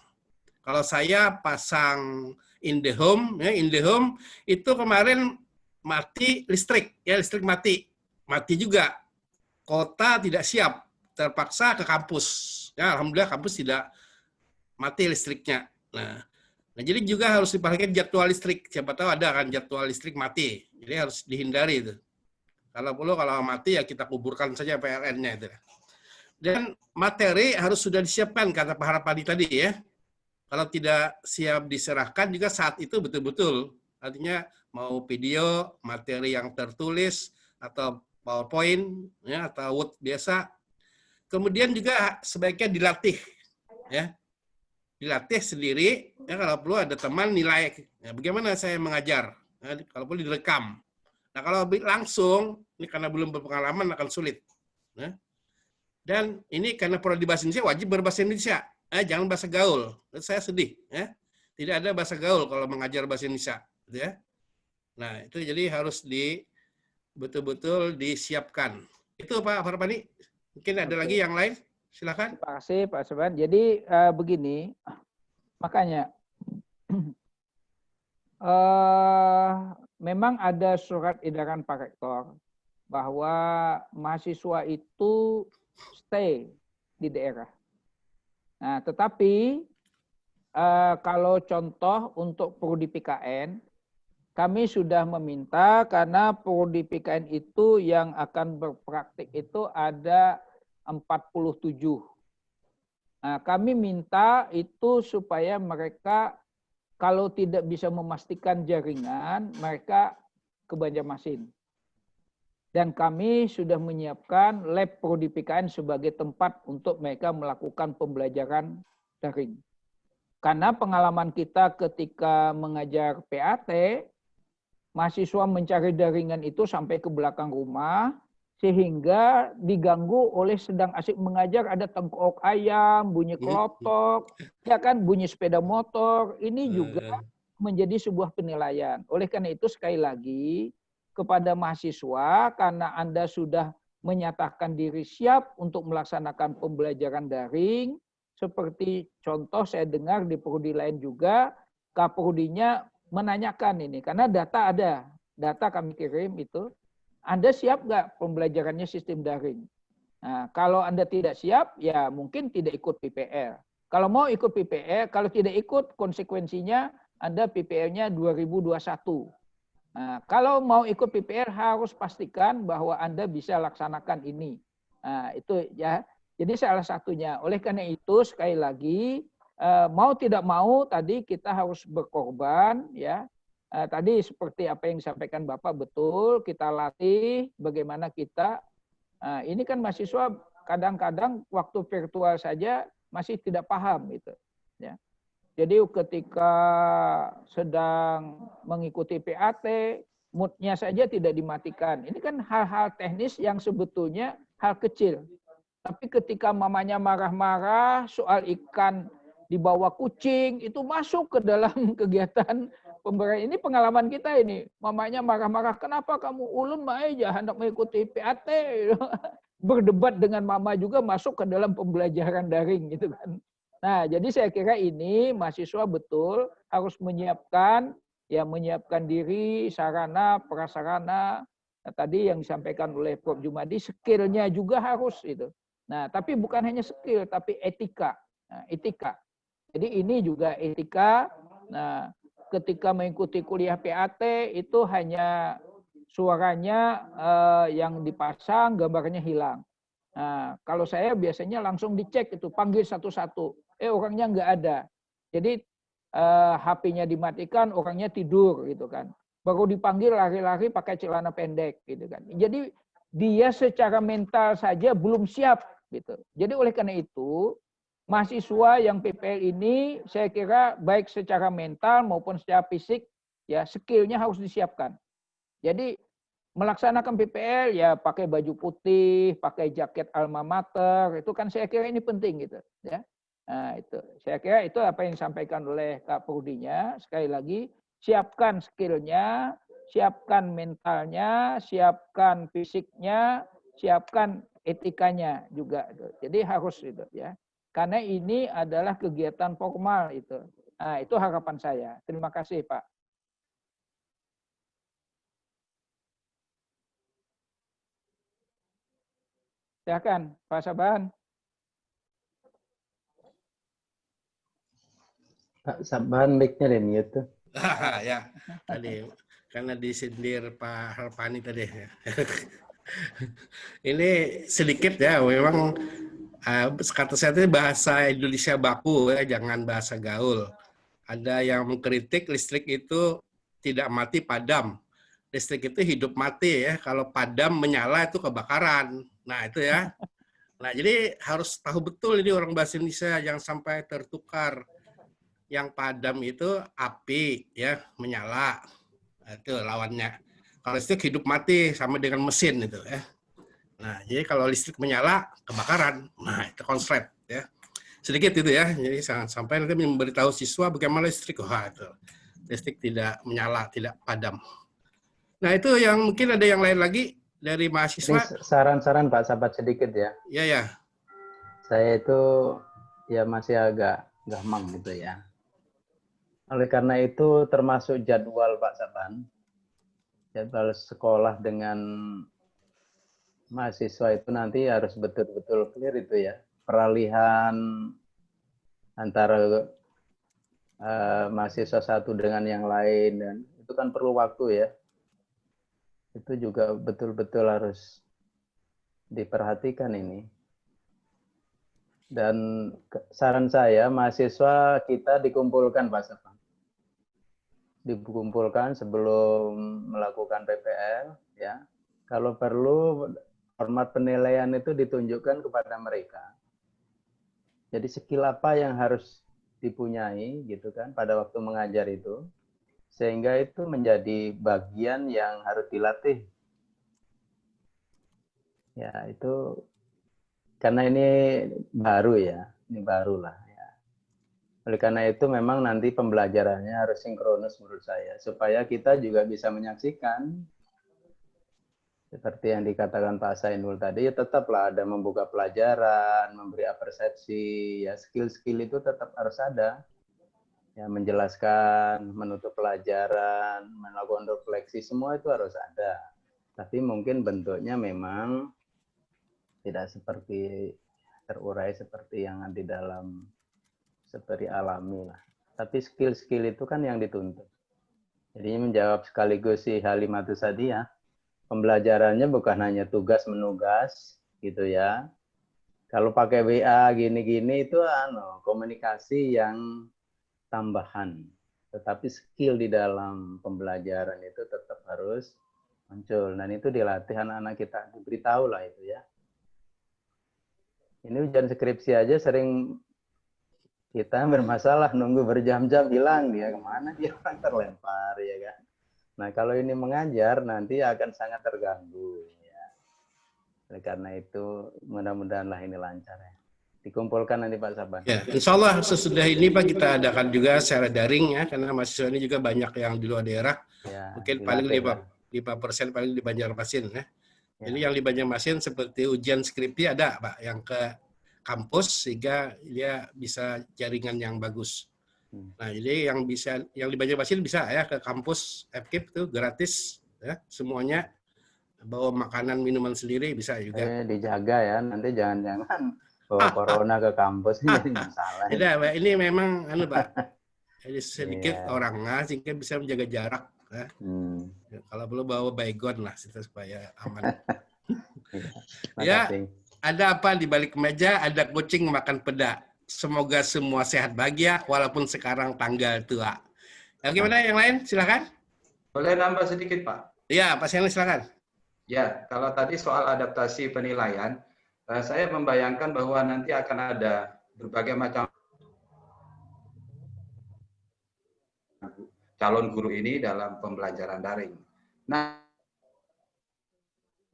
Kalau saya pasang IndiHome ya, IndiHome itu kemarin mati listrik ya, listrik mati juga. Kota tidak siap, terpaksa ke kampus. Ya alhamdulillah kampus tidak mati listriknya. Nah, jadi juga harus diperhatikan jadwal listrik. Siapa tahu ada kan jadwal listrik mati. Jadi harus dihindari itu. Kalau perlu kalau mati ya kita kuburkan saja PLN-nya itu. Dan materi harus sudah disiapkan kata Pak Harapadi tadi ya. Kalau tidak siap diserahkan juga saat itu betul-betul. Artinya mau video, materi yang tertulis atau PowerPoint ya atau Word biasa. Kemudian juga sebaiknya dilatih ya. Dilatih sendiri ya, kalau perlu ada teman nilai ya, bagaimana saya mengajar ya, kalau perlu direkam. Nah kalau langsung ini karena belum berpengalaman akan sulit ya. Dan ini karena prodi bahasa Indonesia wajib berbahasa Indonesia jangan bahasa gaul. Saya sedih ya, tidak ada bahasa gaul kalau mengajar bahasa Indonesia gitu ya. Nah itu jadi harus betul-betul disiapkan. Itu Pak Farpani. Mungkin ada lagi yang lain, silakan. Terima kasih Pak Soban. Jadi begini, makanya memang ada surat edaran Pak Rektor bahwa mahasiswa itu stay di daerah. Nah, tetapi kalau contoh untuk prodi PKN, kami sudah meminta karena prodi PKN itu yang akan berpraktik itu ada 47. Nah, kami minta itu supaya mereka kalau tidak bisa memastikan jaringan, mereka ke Banjarmasin. Dan kami sudah menyiapkan lab prodi PKN sebagai tempat untuk mereka melakukan pembelajaran daring. Karena pengalaman kita ketika mengajar PAT, mahasiswa mencari daringan itu sampai ke belakang rumah, sehingga diganggu oleh sedang asik mengajar ada tengkorak ayam, bunyi kelotok, ya kan bunyi sepeda motor. Ini juga menjadi sebuah penilaian. Oleh karena itu sekali lagi kepada mahasiswa, karena Anda sudah menyatakan diri siap untuk melaksanakan pembelajaran daring, seperti contoh saya dengar di prodi lain juga, Kaprodinya menanyakan ini, karena data ada, data kami kirim itu, Anda siap nggak pembelajarannya sistem daring? Nah, kalau Anda tidak siap, ya mungkin tidak ikut PPL. Kalau mau ikut PPL, kalau tidak ikut konsekuensinya Anda PPL-nya 2021. Nah, kalau mau ikut PPL harus pastikan bahwa Anda bisa laksanakan ini. Nah, itu ya. Jadi salah satunya. Oleh karena itu sekali lagi mau tidak mau tadi kita harus berkorban ya. Tadi seperti apa yang disampaikan Bapak betul, kita latih bagaimana kita ini kan mahasiswa kadang-kadang waktu virtual saja masih tidak paham gitu ya. Jadi ketika sedang mengikuti PAT, moodnya saja tidak dimatikan. Ini kan hal-hal teknis yang sebetulnya hal kecil. Tapi ketika mamanya marah-marah soal ikan di bawah kucing, itu masuk ke dalam kegiatan pemberian. Ini pengalaman kita ini. Mamanya marah-marah, kenapa kamu ulun aja hendak mengikuti PAT? Berdebat dengan mama juga masuk ke dalam pembelajaran daring gitu kan. Nah, jadi saya kira ini mahasiswa betul harus menyiapkan diri, sarana, prasarana. Nah, tadi yang disampaikan oleh Prof. Jumadi, skill-nya juga harus itu. Nah, tapi bukan hanya skill, tapi etika. Nah, etika. Jadi ini juga etika. Nah, ketika mengikuti kuliah PAT itu hanya suaranya yang dipasang, gambarnya hilang. Nah, kalau saya biasanya langsung dicek itu, panggil satu-satu. Orangnya nggak ada. Jadi HP-nya dimatikan, orangnya tidur gitu kan. Baru dipanggil lari-lari pakai celana pendek gitu kan. Jadi dia secara mental saja belum siap gitu. Jadi oleh karena itu mahasiswa yang PPL ini saya kira baik secara mental maupun secara fisik ya skill-nya harus disiapkan. Jadi melaksanakan PPL ya pakai baju putih, pakai jaket alma mater, itu kan saya kira ini penting gitu ya. Nah, itu. Saya kira itu apa yang disampaikan oleh Kak Prudinya. Sekali lagi, siapkan skillnya, siapkan mentalnya, siapkan fisiknya, siapkan etikanya juga. Jadi harus itu ya. Karena ini adalah kegiatan formal itu. Nah, itu harapan saya. Terima kasih, Pak. Silakan, Pak Saban. Pak Saban mic-nya mute tuh. Ya, tadi karena disindir Pak Harpani tadi. Ini sedikit ya, memang kata saya tadi bahasa Indonesia baku ya, jangan bahasa gaul. Ada yang mengkritik listrik itu tidak mati padam. Listrik itu hidup mati ya, kalau padam menyala itu kebakaran. Nah itu ya. Nah jadi harus tahu betul ini orang bahasa Indonesia, jangan sampai tertukar. Yang padam itu api ya, menyala. Nah, itu lawannya. Kalau listrik hidup mati sama dengan mesin itu ya. Nah, jadi kalau listrik menyala kebakaran. Nah, itu konslet ya. Sedikit itu ya. Jadi jangan sampai nanti memberitahu siswa bagaimana listrik. Wah, itu. Listrik tidak menyala, tidak padam. Nah, itu yang mungkin ada yang lain lagi dari mahasiswa. Ini saran-saran Pak Sabat sedikit ya. Iya, ya. Saya itu ya masih agak gamang gitu ya. Oleh karena itu termasuk jadwal Pak Saban, jadwal sekolah dengan mahasiswa itu nanti harus betul-betul clear itu ya. Peralihan antara mahasiswa satu dengan yang lain, dan itu kan perlu waktu ya. Itu juga betul-betul harus diperhatikan ini. Dan saran saya, mahasiswa kita dikumpulkan Pak Saban. Dikumpulkan sebelum melakukan PPL ya. Kalau perlu format penilaian itu ditunjukkan kepada mereka. Jadi skill apa yang harus dipunyai gitu kan pada waktu mengajar itu, sehingga itu menjadi bagian yang harus dilatih. Ya, itu karena ini baru ya, ini barulah. Oleh karena itu memang nanti pembelajarannya harus sinkronus menurut saya, supaya kita juga bisa menyaksikan seperti yang dikatakan Pak Sainul tadi, ya tetaplah ada membuka pelajaran, memberi persepsi, ya skill-skill itu tetap harus ada. Ya, menjelaskan, menutup pelajaran, melakukan refleksi, semua itu harus ada. Tapi mungkin bentuknya memang tidak seperti terurai seperti yang di dalam seperti alami lah. Tapi skill-skill itu kan yang dituntut. Jadi menjawab sekaligus si Halimatus tadi ya, pembelajarannya bukan hanya tugas menugas gitu ya. Kalau pakai WA gini-gini itu komunikasi yang tambahan. Tetapi skill di dalam pembelajaran itu tetap harus muncul. Dan itu dilatih anak-anak kita. Diberitahu lah itu ya. Ini ujian skripsi aja sering kita bermasalah, nunggu berjam-jam, hilang dia kemana, dia orang terlempar ya kan. Nah kalau ini mengajar nanti akan sangat terganggu ya. Oleh karena itu mudah-mudahanlah ini lancar ya. Dikumpulkan nanti Pak Saban. Ya, insya Allah sesudah ini Pak kita adakan juga secara daring ya, karena mahasiswa ini juga banyak yang di luar daerah. Ya, mungkin paling 5% paling di Banjarmasin ya. Jadi yang di Banjarmasin seperti ujian skripsi ada Pak, yang ke kampus sehingga dia bisa jaringan yang bagus. Nah, jadi yang di Banjarmasin bisa ya ke kampus FKIP itu gratis ya, semuanya bawa makanan minuman sendiri bisa juga. Dijaga ya, nanti jangan-jangan bawa corona ke kampus ini jadi masalah. Tidak, Pak, ini memang Pak. Jadi sedikit orangnya sehingga bisa menjaga jarak ya. Kalau perlu bawa baygon lah supaya aman. Ya. Ada apa di balik meja? Ada kucing makan peda. Semoga semua sehat bahagia walaupun sekarang tanggal tua. Bagaimana yang lain? Silakan. Boleh nambah sedikit, Pak? Ya, Pak Siani silakan. Ya, kalau tadi soal adaptasi penilaian, saya membayangkan bahwa nanti akan ada berbagai macam calon guru ini dalam pembelajaran daring. Nah,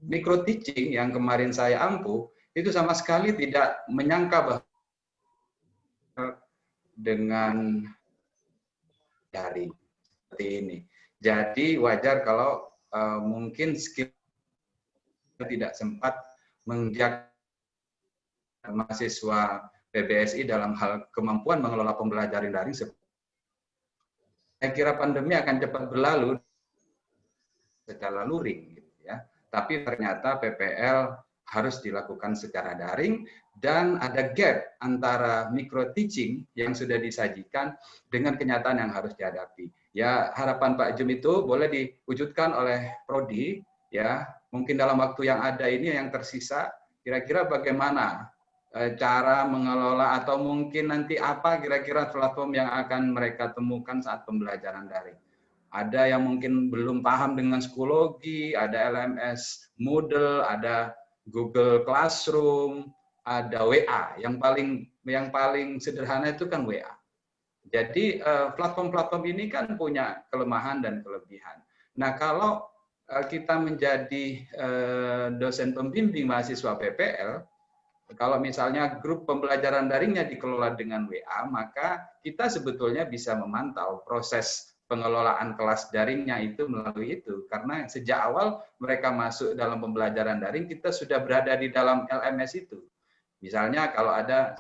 micro teaching yang kemarin saya ampuh itu sama sekali tidak menyangka bahwa dengan daring seperti ini. Jadi wajar kalau mungkin skill tidak sempat menjaga mahasiswa PBSI dalam hal kemampuan mengelola pembelajaran daring. Saya kira pandemi akan cepat berlalu secara luring, gitu ya. Tapi ternyata PPL harus dilakukan secara daring dan ada gap antara micro teaching yang sudah disajikan dengan kenyataan yang harus dihadapi. Ya, harapan Pak Jum itu boleh diwujudkan oleh Prodi ya. Mungkin dalam waktu yang ada ini yang tersisa kira-kira bagaimana cara mengelola atau mungkin nanti apa kira-kira platform yang akan mereka temukan saat pembelajaran daring. Ada yang mungkin belum paham dengan psikologi, ada LMS Moodle, ada Google Classroom, ada WA. Yang paling sederhana itu kan WA. Jadi platform-platform ini kan punya kelemahan dan kelebihan. Nah, kalau kita menjadi dosen pembimbing mahasiswa PPL, kalau misalnya grup pembelajaran daringnya dikelola dengan WA, maka kita sebetulnya bisa memantau proses pengelolaan kelas daringnya itu melalui itu. Karena sejak awal mereka masuk dalam pembelajaran daring, kita sudah berada di dalam LMS itu. Misalnya kalau ada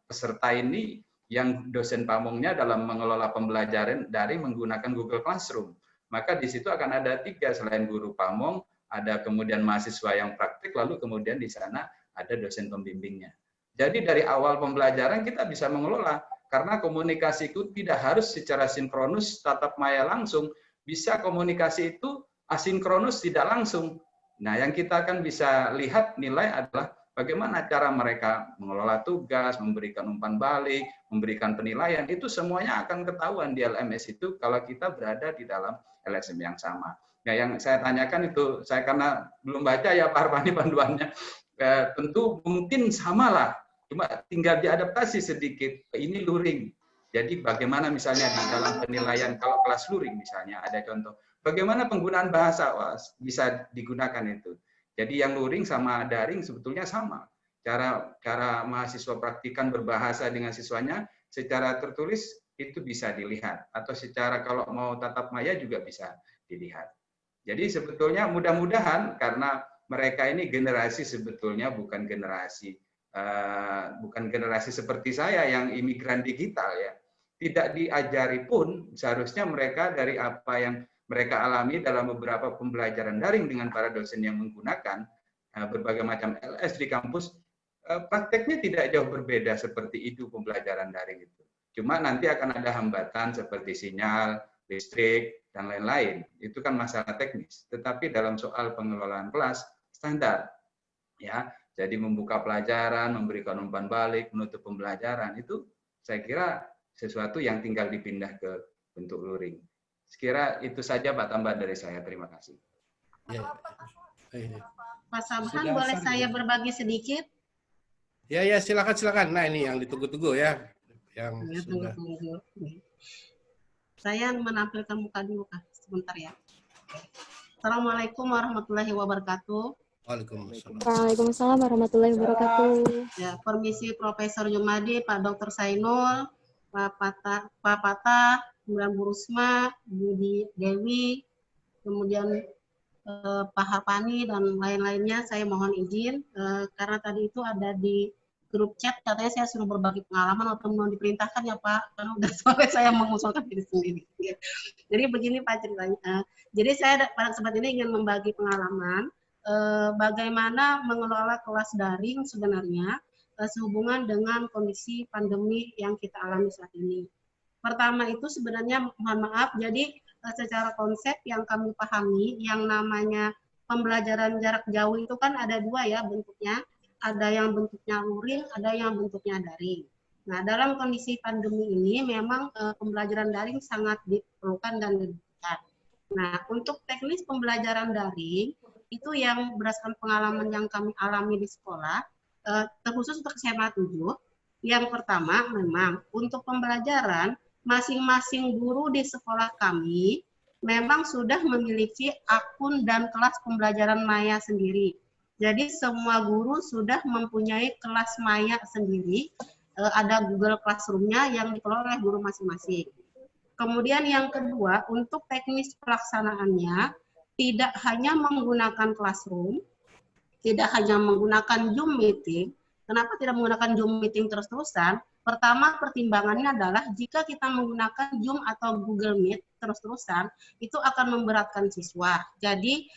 peserta ini yang dosen pamongnya dalam mengelola pembelajaran daring menggunakan Google Classroom, maka di situ akan ada 3 selain guru pamong, ada kemudian mahasiswa yang praktik, lalu kemudian di sana ada dosen pembimbingnya. Jadi dari awal pembelajaran kita bisa mengelola, karena komunikasi itu tidak harus secara sinkronus tatap maya langsung, bisa komunikasi itu asinkronus tidak langsung. Nah, yang kita akan bisa lihat nilai adalah bagaimana cara mereka mengelola tugas, memberikan umpan balik, memberikan penilaian, itu semuanya akan ketahuan di LMS itu kalau kita berada di dalam LSM yang sama. Nah, yang saya tanyakan itu, saya karena belum baca ya Pak Arpani panduannya, tentu mungkin samalah, cuma tinggal diadaptasi sedikit. Ini luring. Jadi bagaimana misalnya di dalam penilaian kalau kelas luring misalnya ada contoh, bagaimana penggunaan bahasa bisa digunakan itu. Jadi yang luring sama daring sebetulnya sama. Cara mahasiswa praktikan berbahasa dengan siswanya secara tertulis itu bisa dilihat, atau secara kalau mau tatap maya juga bisa dilihat. Jadi sebetulnya mudah-mudahan karena mereka ini generasi sebetulnya bukan generasi seperti saya yang imigran digital ya. Tidak diajari pun seharusnya mereka dari apa yang mereka alami dalam beberapa pembelajaran daring dengan para dosen yang menggunakan berbagai macam LS di kampus, prakteknya tidak jauh berbeda seperti itu pembelajaran daring itu. Cuma nanti akan ada hambatan seperti sinyal, listrik, dan lain-lain. Itu kan masalah teknis. Tetapi dalam soal pengelolaan kelas standar, ya Jadi membuka pelajaran, memberikan umpan balik, menutup pembelajaran, itu saya kira sesuatu yang tinggal dipindah ke bentuk luring. Sekira itu saja Pak tambahan dari saya. Terima kasih. Ya. Pak Sabhan, Sudah boleh Hasan, saya ya. berbagi sedikit? Ya, silakan. Nah, ini yang ditunggu-tunggu ya. Yang Ya, sudah. tunggu. Saya menampilkan muka dulu, Kak. Sebentar ya. Assalamualaikum warahmatullahi wabarakatuh. Waalaikumsalam. Waalaikumsalam warahmatullahi wabarakatuh. Ya, permisi Profesor Jumadi, Pak Dr. Sainul, Pak Patah, kemudian Bu Rusma, Bu Dewi, kemudian Pak Harpani dan lain-lainnya. Saya mohon izin karena tadi itu ada di grup chat katanya saya suruh berbagi pengalaman atau mau diperintahkan ya Pak, karena udah sore saya mengusulkan diri sendiri. Jadi begini Pak ceritanya. Jadi saya pada kesempatan ini ingin membagi pengalaman bagaimana mengelola kelas daring sebenarnya sehubungan dengan kondisi pandemi yang kita alami saat ini. Pertama itu sebenarnya mohon maaf, jadi secara konsep yang kami pahami yang namanya pembelajaran jarak jauh itu kan ada dua ya bentuknya, ada yang bentuknya luring, ada yang bentuknya daring. Nah dalam kondisi pandemi ini memang pembelajaran daring sangat diperlukan dan dibutuhkan. Nah untuk teknis pembelajaran daring itu yang berdasarkan pengalaman yang kami alami di sekolah, terkhusus untuk SMA 7, yang pertama memang untuk pembelajaran masing-masing guru di sekolah kami memang sudah memiliki akun dan kelas pembelajaran maya sendiri. Jadi semua guru sudah mempunyai kelas maya sendiri, ada Google Classroom-nya yang dikelola oleh guru masing-masing. Kemudian yang kedua, untuk teknis pelaksanaannya, tidak hanya menggunakan Classroom, tidak hanya menggunakan Zoom meeting. Kenapa tidak menggunakan Zoom meeting terus-terusan? Pertama, pertimbangannya adalah jika kita menggunakan Zoom atau Google Meet terus-terusan, itu akan memberatkan siswa. Jadi,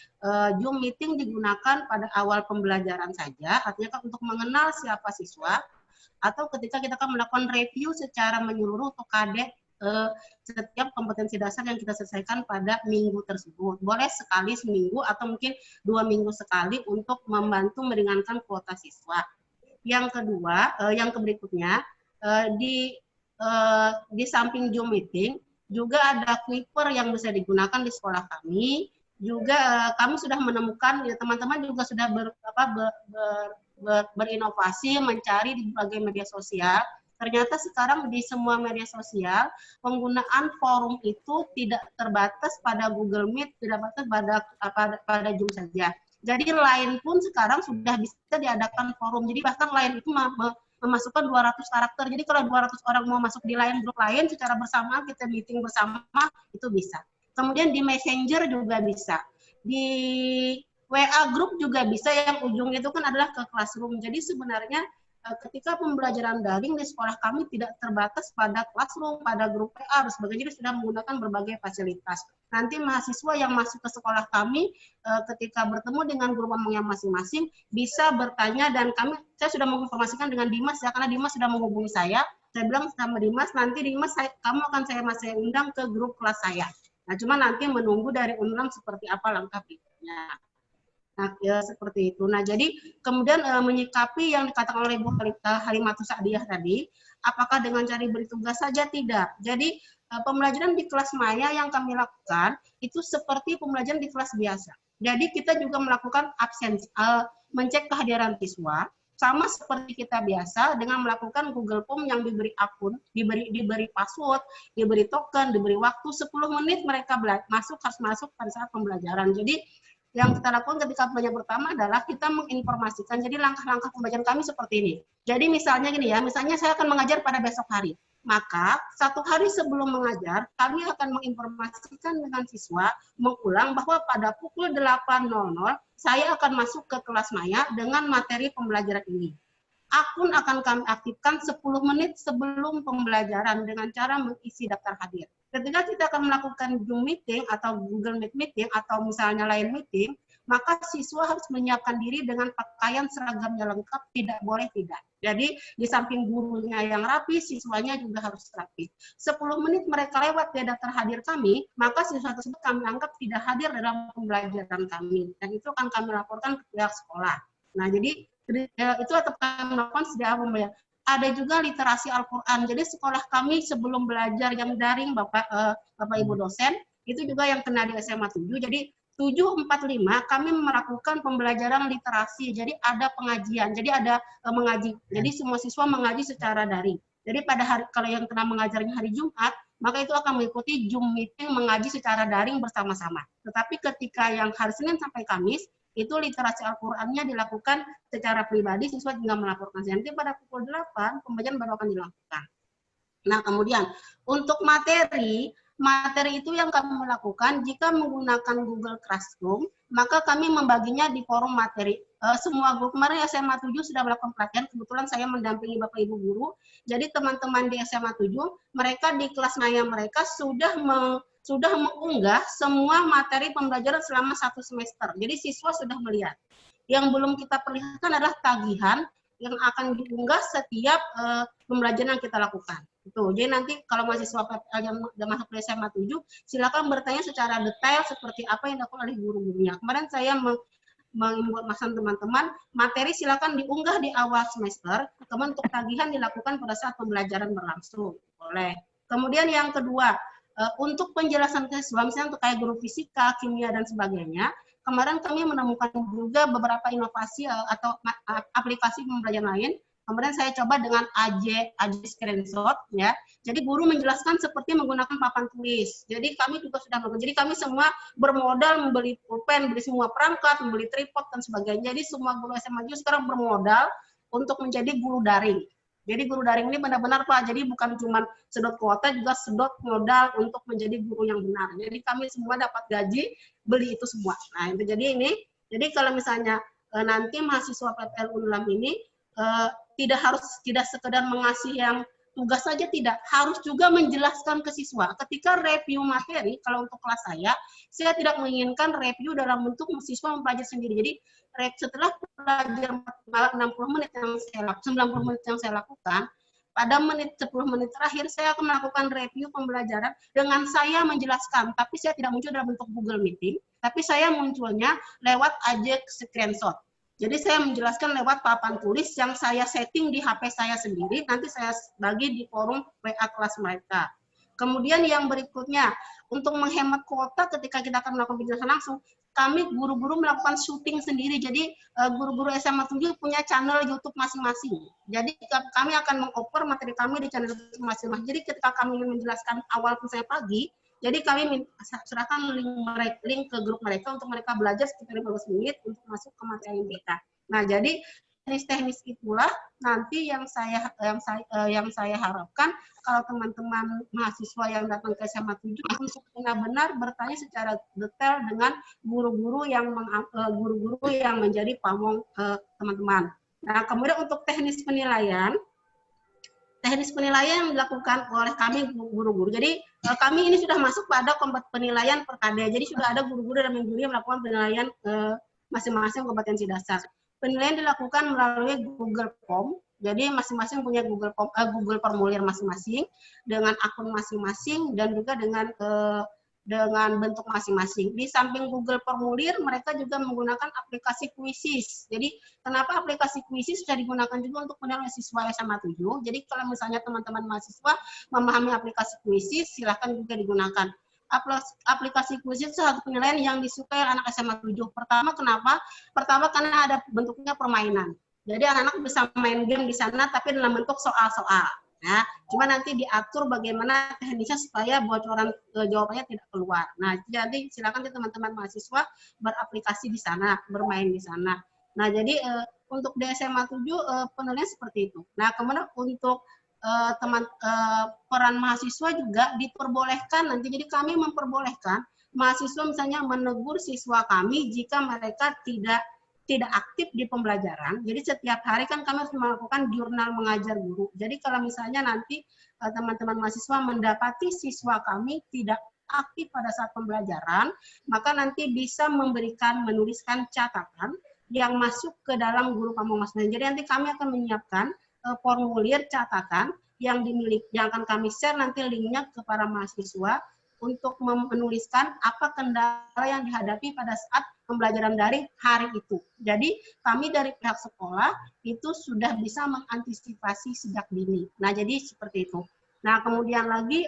Zoom meeting digunakan pada awal pembelajaran saja, artinya kan untuk mengenal siapa siswa, atau ketika kita akan melakukan review secara menyeluruh untuk KD setiap kompetensi dasar yang kita selesaikan pada minggu tersebut. Boleh sekali seminggu atau mungkin 2 minggu sekali untuk membantu meringankan kuota siswa. Yang kedua, yang berikutnya, di samping Zoom meeting, juga ada Clipper yang bisa digunakan di sekolah kami. Juga kami sudah menemukan, ya, teman-teman juga sudah berinovasi mencari di berbagai media sosial. Ternyata sekarang di semua media sosial penggunaan forum itu tidak terbatas pada Google Meet, tidak terbatas pada Zoom saja. Jadi Line pun sekarang sudah bisa diadakan forum. Jadi bahkan Line itu memasukkan 200 karakter. Jadi kalau 200 orang mau masuk di Line, grup lain secara bersamaan, kita meeting bersama, itu bisa. Kemudian di Messenger juga bisa. Di WA Group juga bisa, yang ujungnya itu kan adalah ke Classroom. Jadi sebenarnya ketika pembelajaran daring di sekolah kami tidak terbatas pada Classroom, pada grup WA, sebagainya, sudah menggunakan berbagai fasilitas. Nanti mahasiswa yang masuk ke sekolah kami ketika bertemu dengan guru pembimbingnya masing-masing bisa bertanya, dan saya sudah menginformasikan dengan Dimas ya, karena Dimas sudah menghubungi saya bilang sama Dimas, nanti Dimas kamu akan saya undang ke grup kelas saya. Nah, cuma nanti menunggu dari Unram seperti apa langkah berikutnya. Nah, ya, seperti itu. Nah, jadi kemudian menyikapi yang dikatakan oleh Bu Halimatus Sa'diyah tadi, apakah dengan cara beri tugas saja? Tidak. Jadi pembelajaran di kelas maya yang kami lakukan itu seperti pembelajaran di kelas biasa. Jadi kita juga melakukan absensi, mencek kehadiran siswa, sama seperti kita biasa dengan melakukan Google Form yang diberi akun, diberi password, diberi token, diberi waktu 10 menit mereka harus masuk pada saat pembelajaran. Jadi yang kita lakukan ketika pembelajaran pertama adalah kita menginformasikan. Jadi langkah-langkah pembelajaran kami seperti ini. Jadi misalnya gini ya, misalnya saya akan mengajar pada besok hari. Maka 1 hari sebelum mengajar, kami akan menginformasikan dengan siswa, mengulang bahwa pada pukul 8.00 saya akan masuk ke kelas maya dengan materi pembelajaran ini. Akun akan kami aktifkan 10 menit sebelum pembelajaran dengan cara mengisi daftar hadir. Ketika kita akan melakukan Zoom meeting atau Google Meet meeting atau misalnya lain meeting, maka siswa harus menyiapkan diri dengan pakaian seragamnya lengkap, tidak boleh tidak. Jadi di samping gurunya yang rapi, siswanya juga harus rapi. 10 menit mereka lewat di daftar hadir kami, maka siswa tersebut kami anggap tidak hadir dalam pembelajaran kami. Dan itu akan kami laporkan ke pihak sekolah. Nah, jadi Itu tetap kami melakukan sejak awal ya. Ada juga literasi Al-Quran. Jadi sekolah kami sebelum belajar yang daring, Bapak Ibu dosen, itu juga yang kena di SMA 7. Jadi 745 kami melakukan pembelajaran literasi. Jadi ada pengajian, jadi ada mengaji. Jadi semua siswa mengaji secara daring. Jadi pada hari, kalau yang kena mengajarnya hari Jumat, maka itu akan mengikuti Zoom meeting mengaji secara daring bersama-sama. Tetapi ketika yang hari Senin sampai Kamis, itu literasi Al-Qurannya dilakukan secara pribadi, siswa tinggal melaporkan. Nanti pada pukul 8, pembelajaran baru akan dilakukan. Nah, kemudian untuk materi itu yang kami lakukan jika menggunakan Google Classroom, maka kami membaginya di forum materi. Semua grup kemarin SMA 7 sudah melakukan pelatihan, kebetulan saya mendampingi Bapak Ibu guru. Jadi teman-teman di SMA 7, mereka di kelas maya mereka sudah mengunggah semua materi pembelajaran selama 1 semester. Jadi siswa sudah melihat. Yang belum kita perlihatkan adalah tagihan yang akan diunggah setiap pembelajaran yang kita lakukan. Jadi nanti kalau mahasiswa PPL yang sudah masuk ke SMA 7, silakan bertanya secara detail seperti apa yang dilakukan oleh guru-gurunya. Kemarin saya menginformasikan teman-teman, materi silakan diunggah di awal semester, kemudian untuk tagihan dilakukan pada saat pembelajaran berlangsung. Boleh. Kemudian yang kedua, untuk penjelasan siswa, misalnya untuk kayak guru fisika, kimia, dan sebagainya, kemarin kami menemukan juga beberapa inovasi atau aplikasi pembelajaran lain. Kemudian saya coba dengan AJ screenshot, ya. Jadi guru menjelaskan seperti menggunakan papan tulis. Jadi kami juga sudah melakukan. Jadi kami semua bermodal membeli pulpen, beli semua perangkat, membeli tripod dan sebagainya. Jadi semua guru SMA juga sekarang bermodal untuk menjadi guru daring. Jadi guru daring ini benar-benar Pak, jadi bukan cuma sedot kuota, juga sedot modal untuk menjadi guru yang benar. Jadi kami semua dapat gaji, beli itu semua. Nah itu jadi ini, jadi kalau misalnya nanti mahasiswa PPL Unulam ini tidak sekedar mengasih yang tugas saja, tidak, harus juga menjelaskan ke siswa. Ketika review materi, kalau untuk kelas saya tidak menginginkan review dalam bentuk siswa mempelajari sendiri. Jadi setelah belajar 60 menit yang 90 menit yang saya lakukan, pada 10 menit terakhir saya akan melakukan review pembelajaran dengan saya menjelaskan, tapi saya tidak muncul dalam bentuk Google Meeting, tapi saya munculnya lewat AJ screenshot. Jadi saya menjelaskan lewat papan tulis yang saya setting di HP saya sendiri, nanti saya bagi di forum WA kelas mereka. Kemudian yang berikutnya, untuk menghemat kuota ketika kita akan melakukan penjelasan langsung, kami guru-guru melakukan syuting sendiri. Jadi guru-guru SMA 7 punya channel YouTube masing-masing. Jadi kami akan mengoper materi kami di channel masing-masing. Jadi ketika kami ingin menjelaskan awal saya pagi, jadi kami serahkan link ke grup mereka untuk mereka belajar sekitar 15 menit untuk masuk ke materi mereka. Nah, jadi teknis-teknis itulah nanti yang saya harapkan kalau teman-teman mahasiswa yang datang ke SMA 7 untuk benar-benar bertanya secara detail dengan guru-guru yang menjadi pamong teman-teman. Nah, kemudian untuk teknis penilaian yang dilakukan oleh kami guru-guru. Jadi kami ini sudah masuk pada penilaian per KD. Jadi sudah ada guru-guru dan guru yang melakukan penilaian masing-masing kompetensi dasar. Penilaian dilakukan melalui Google Form. Jadi masing-masing punya Google formulir masing-masing dengan akun masing-masing dan juga dengan bentuk masing-masing. Di samping Google formulir, mereka juga menggunakan aplikasi Quizzes. Jadi, kenapa aplikasi Quizzes sudah digunakan juga untuk penilaian siswa SMA 7? Jadi, kalau misalnya teman-teman mahasiswa memahami aplikasi Quizzes, silakan juga digunakan. Aplikasi Quizzes itu satu penilaian yang disukai anak SMA 7. Pertama, kenapa? Pertama, karena ada bentuknya permainan. Jadi, anak-anak bisa main game di sana, tapi dalam bentuk soal-soal. Nah, cuma nanti diatur bagaimana teknisnya supaya bocoran jawabannya tidak keluar. Nah, jadi silakan teman-teman mahasiswa beraplikasi di sana, bermain di sana. Nah, jadi untuk di SMA 7 penilaian seperti itu. Nah, kemudian untuk peran mahasiswa juga diperbolehkan nanti. Jadi kami memperbolehkan mahasiswa misalnya menegur siswa kami jika mereka tidak aktif di pembelajaran. Jadi setiap hari kan kami harus melakukan jurnal mengajar guru. Jadi kalau misalnya nanti teman-teman mahasiswa mendapati siswa kami tidak aktif pada saat pembelajaran, maka nanti bisa menuliskan catatan yang masuk ke dalam guru pamong masing-masing. Jadi nanti kami akan menyiapkan formulir catatan yang akan kami share nanti linknya ke para mahasiswa untuk menuliskan apa kendala yang dihadapi pada saat pembelajaran daring hari itu. Jadi kami dari pihak sekolah itu sudah bisa mengantisipasi sejak dini. Nah, jadi seperti itu. Nah, kemudian lagi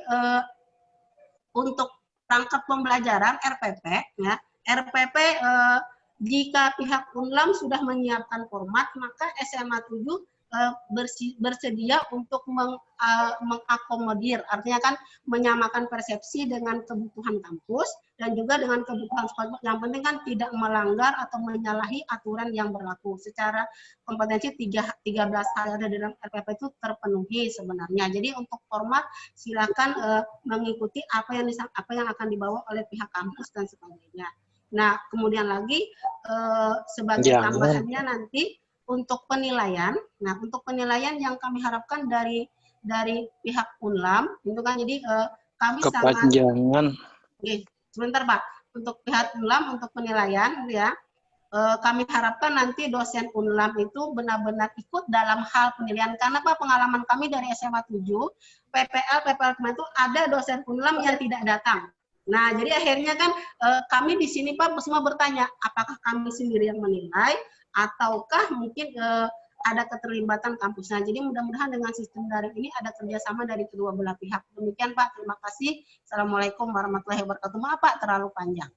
untuk perangkat pembelajaran RPP, ya, RPP jika pihak Unlam sudah menyiapkan format, maka SMA 7 bersedia untuk mengakomodir, artinya kan menyamakan persepsi dengan kebutuhan kampus dan juga dengan kebutuhan sekolah. Yang penting kan tidak melanggar atau menyalahi aturan yang berlaku. Secara kompetensi 13 hal yang ada dalam RPP itu terpenuhi sebenarnya. Jadi untuk format silakan mengikuti apa yang akan dibawa oleh pihak kampus dan sebagainya. Nah, kemudian lagi sebagai tambahannya nanti untuk penilaian. Nah, untuk penilaian yang kami harapkan dari pihak Unlam itu kan, jadi kami Kepanjangan. Sebentar Pak, untuk pihak Unlam untuk penilaian ya, kami harapkan nanti dosen Unlam itu benar-benar ikut dalam hal penilaian, karena Pak, pengalaman kami dari SMA 7 PPL kemarin itu ada dosen Unlam yang tidak datang. Nah, jadi akhirnya kan kami di sini Pak semua bertanya, apakah kami sendiri yang menilai ataukah mungkin ada keterlibatan kampusnya. Jadi mudah-mudahan dengan sistem daring ini ada kerjasama dari kedua belah pihak. Demikian Pak, terima kasih. Assalamualaikum warahmatullahi wabarakatuh. Maaf Pak, terlalu panjang.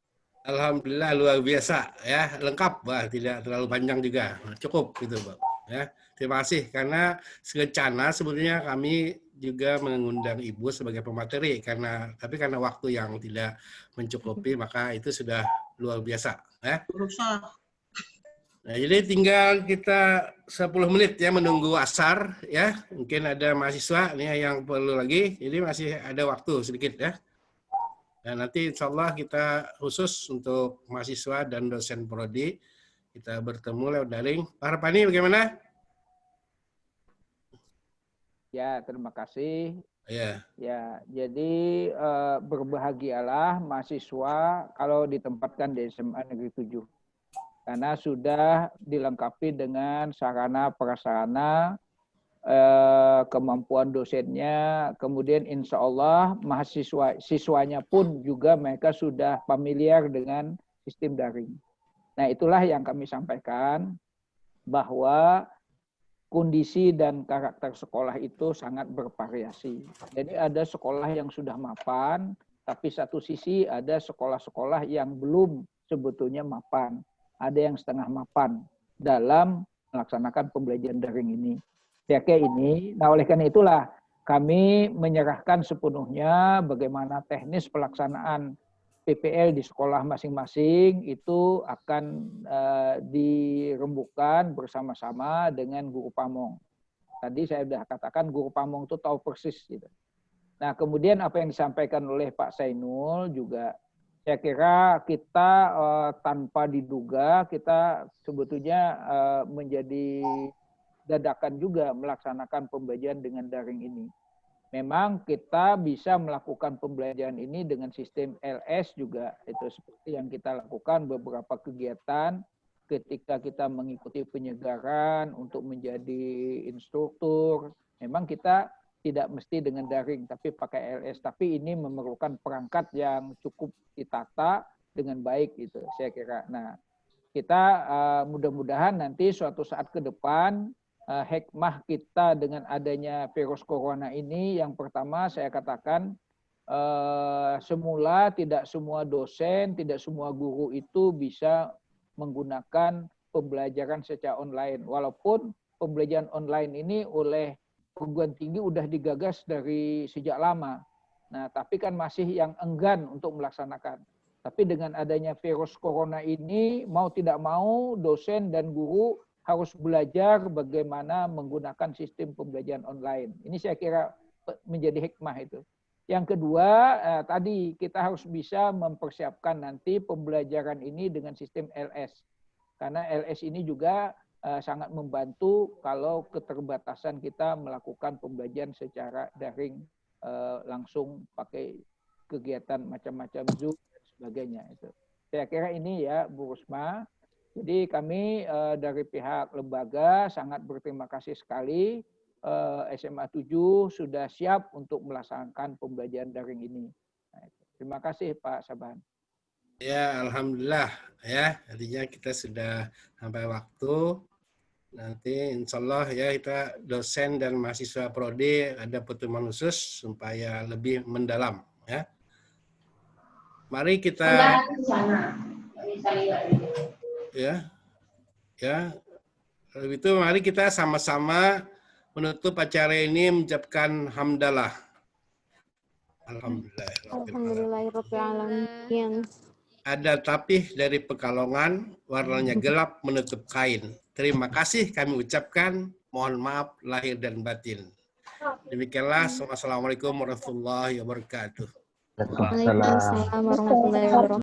Alhamdulillah luar biasa ya, lengkap, Pak, tidak terlalu panjang juga, cukup gitu Pak. Ya, terima kasih karena serencana sebetulnya kami juga mengundang Ibu sebagai pemateri tapi karena waktu yang tidak mencukupi maka itu sudah luar biasa ya. Nah, jadi tinggal kita 10 menit ya menunggu asar ya. Mungkin ada mahasiswa nih yang perlu lagi. Jadi masih ada waktu sedikit ya. Dan nanti insya Allah kita khusus untuk mahasiswa dan dosen prodi kita bertemu lewat daring. Pak Harpani bagaimana? Ya, terima kasih. Ya. Ya, jadi berbahagialah mahasiswa kalau ditempatkan di SMA Negeri 7. Karena sudah dilengkapi dengan sarana prasarana, kemampuan dosennya, kemudian insya Allah siswanya pun juga mereka sudah familiar dengan sistem daring. Nah, itulah yang kami sampaikan, bahwa kondisi dan karakter sekolah itu sangat bervariasi. Jadi ada sekolah yang sudah mapan, tapi satu sisi ada sekolah-sekolah yang belum sebetulnya mapan. Ada yang setengah mapan dalam melaksanakan pembelajaran daring ini. Nah, oleh karena itulah kami menyerahkan sepenuhnya bagaimana teknis pelaksanaan PPL di sekolah masing-masing itu akan dirembukan bersama-sama dengan guru pamong. Tadi saya sudah katakan guru pamong itu tahu persis gitu. Nah, kemudian apa yang disampaikan oleh Pak Sainul juga saya kira kita tanpa diduga kita sebetulnya menjadi dadakan juga melaksanakan pembelajaran dengan daring ini. Memang kita bisa melakukan pembelajaran ini dengan sistem LS juga. Itu seperti yang kita lakukan beberapa kegiatan ketika kita mengikuti penyegaran untuk menjadi instruktur. Memang kita tidak mesti dengan daring, tapi pakai LS. Tapi ini memerlukan perangkat yang cukup ditata dengan baik, itu saya kira. Nah, kita mudah-mudahan nanti suatu saat ke depan hikmah kita dengan adanya virus corona ini, yang pertama saya katakan semula tidak semua dosen, tidak semua guru itu bisa menggunakan pembelajaran secara online. Walaupun pembelajaran online ini oleh perguruan tinggi udah digagas dari sejak lama. Nah, tapi kan masih yang enggan untuk melaksanakan. Tapi dengan adanya virus corona ini, mau tidak mau dosen dan guru harus belajar bagaimana menggunakan sistem pembelajaran online. Ini saya kira menjadi hikmah itu. Yang kedua, tadi kita harus bisa mempersiapkan nanti pembelajaran ini dengan sistem LS. Karena LS ini juga sangat membantu kalau keterbatasan kita melakukan pembelajaran secara daring, langsung pakai kegiatan macam-macam Zoom dan sebagainya. Itu. Saya kira ini ya Bu Rusma. Jadi kami dari pihak lembaga sangat berterima kasih sekali SMA 7 sudah siap untuk melaksanakan pembelajaran daring ini. Nah, Terima kasih Pak Saban. Ya, alhamdulillah ya. Artinya kita sudah sampai waktu. Nanti insya Allah ya kita dosen dan mahasiswa prodi ada pertemuan khusus supaya lebih mendalam ya. Mari kita kalau itu mari kita sama-sama menutup acara ini mengucapkan hamdalah. Alhamdulillahirrahmanirrahim. Ada tapih dari Pekalongan, warnanya gelap menutup kain. Terima kasih kami ucapkan, mohon maaf lahir dan batin. Demikianlah, wassalamualaikum warahmatullahi wabarakatuh. Waalaikumsalam warahmatullahi wabarakatuh.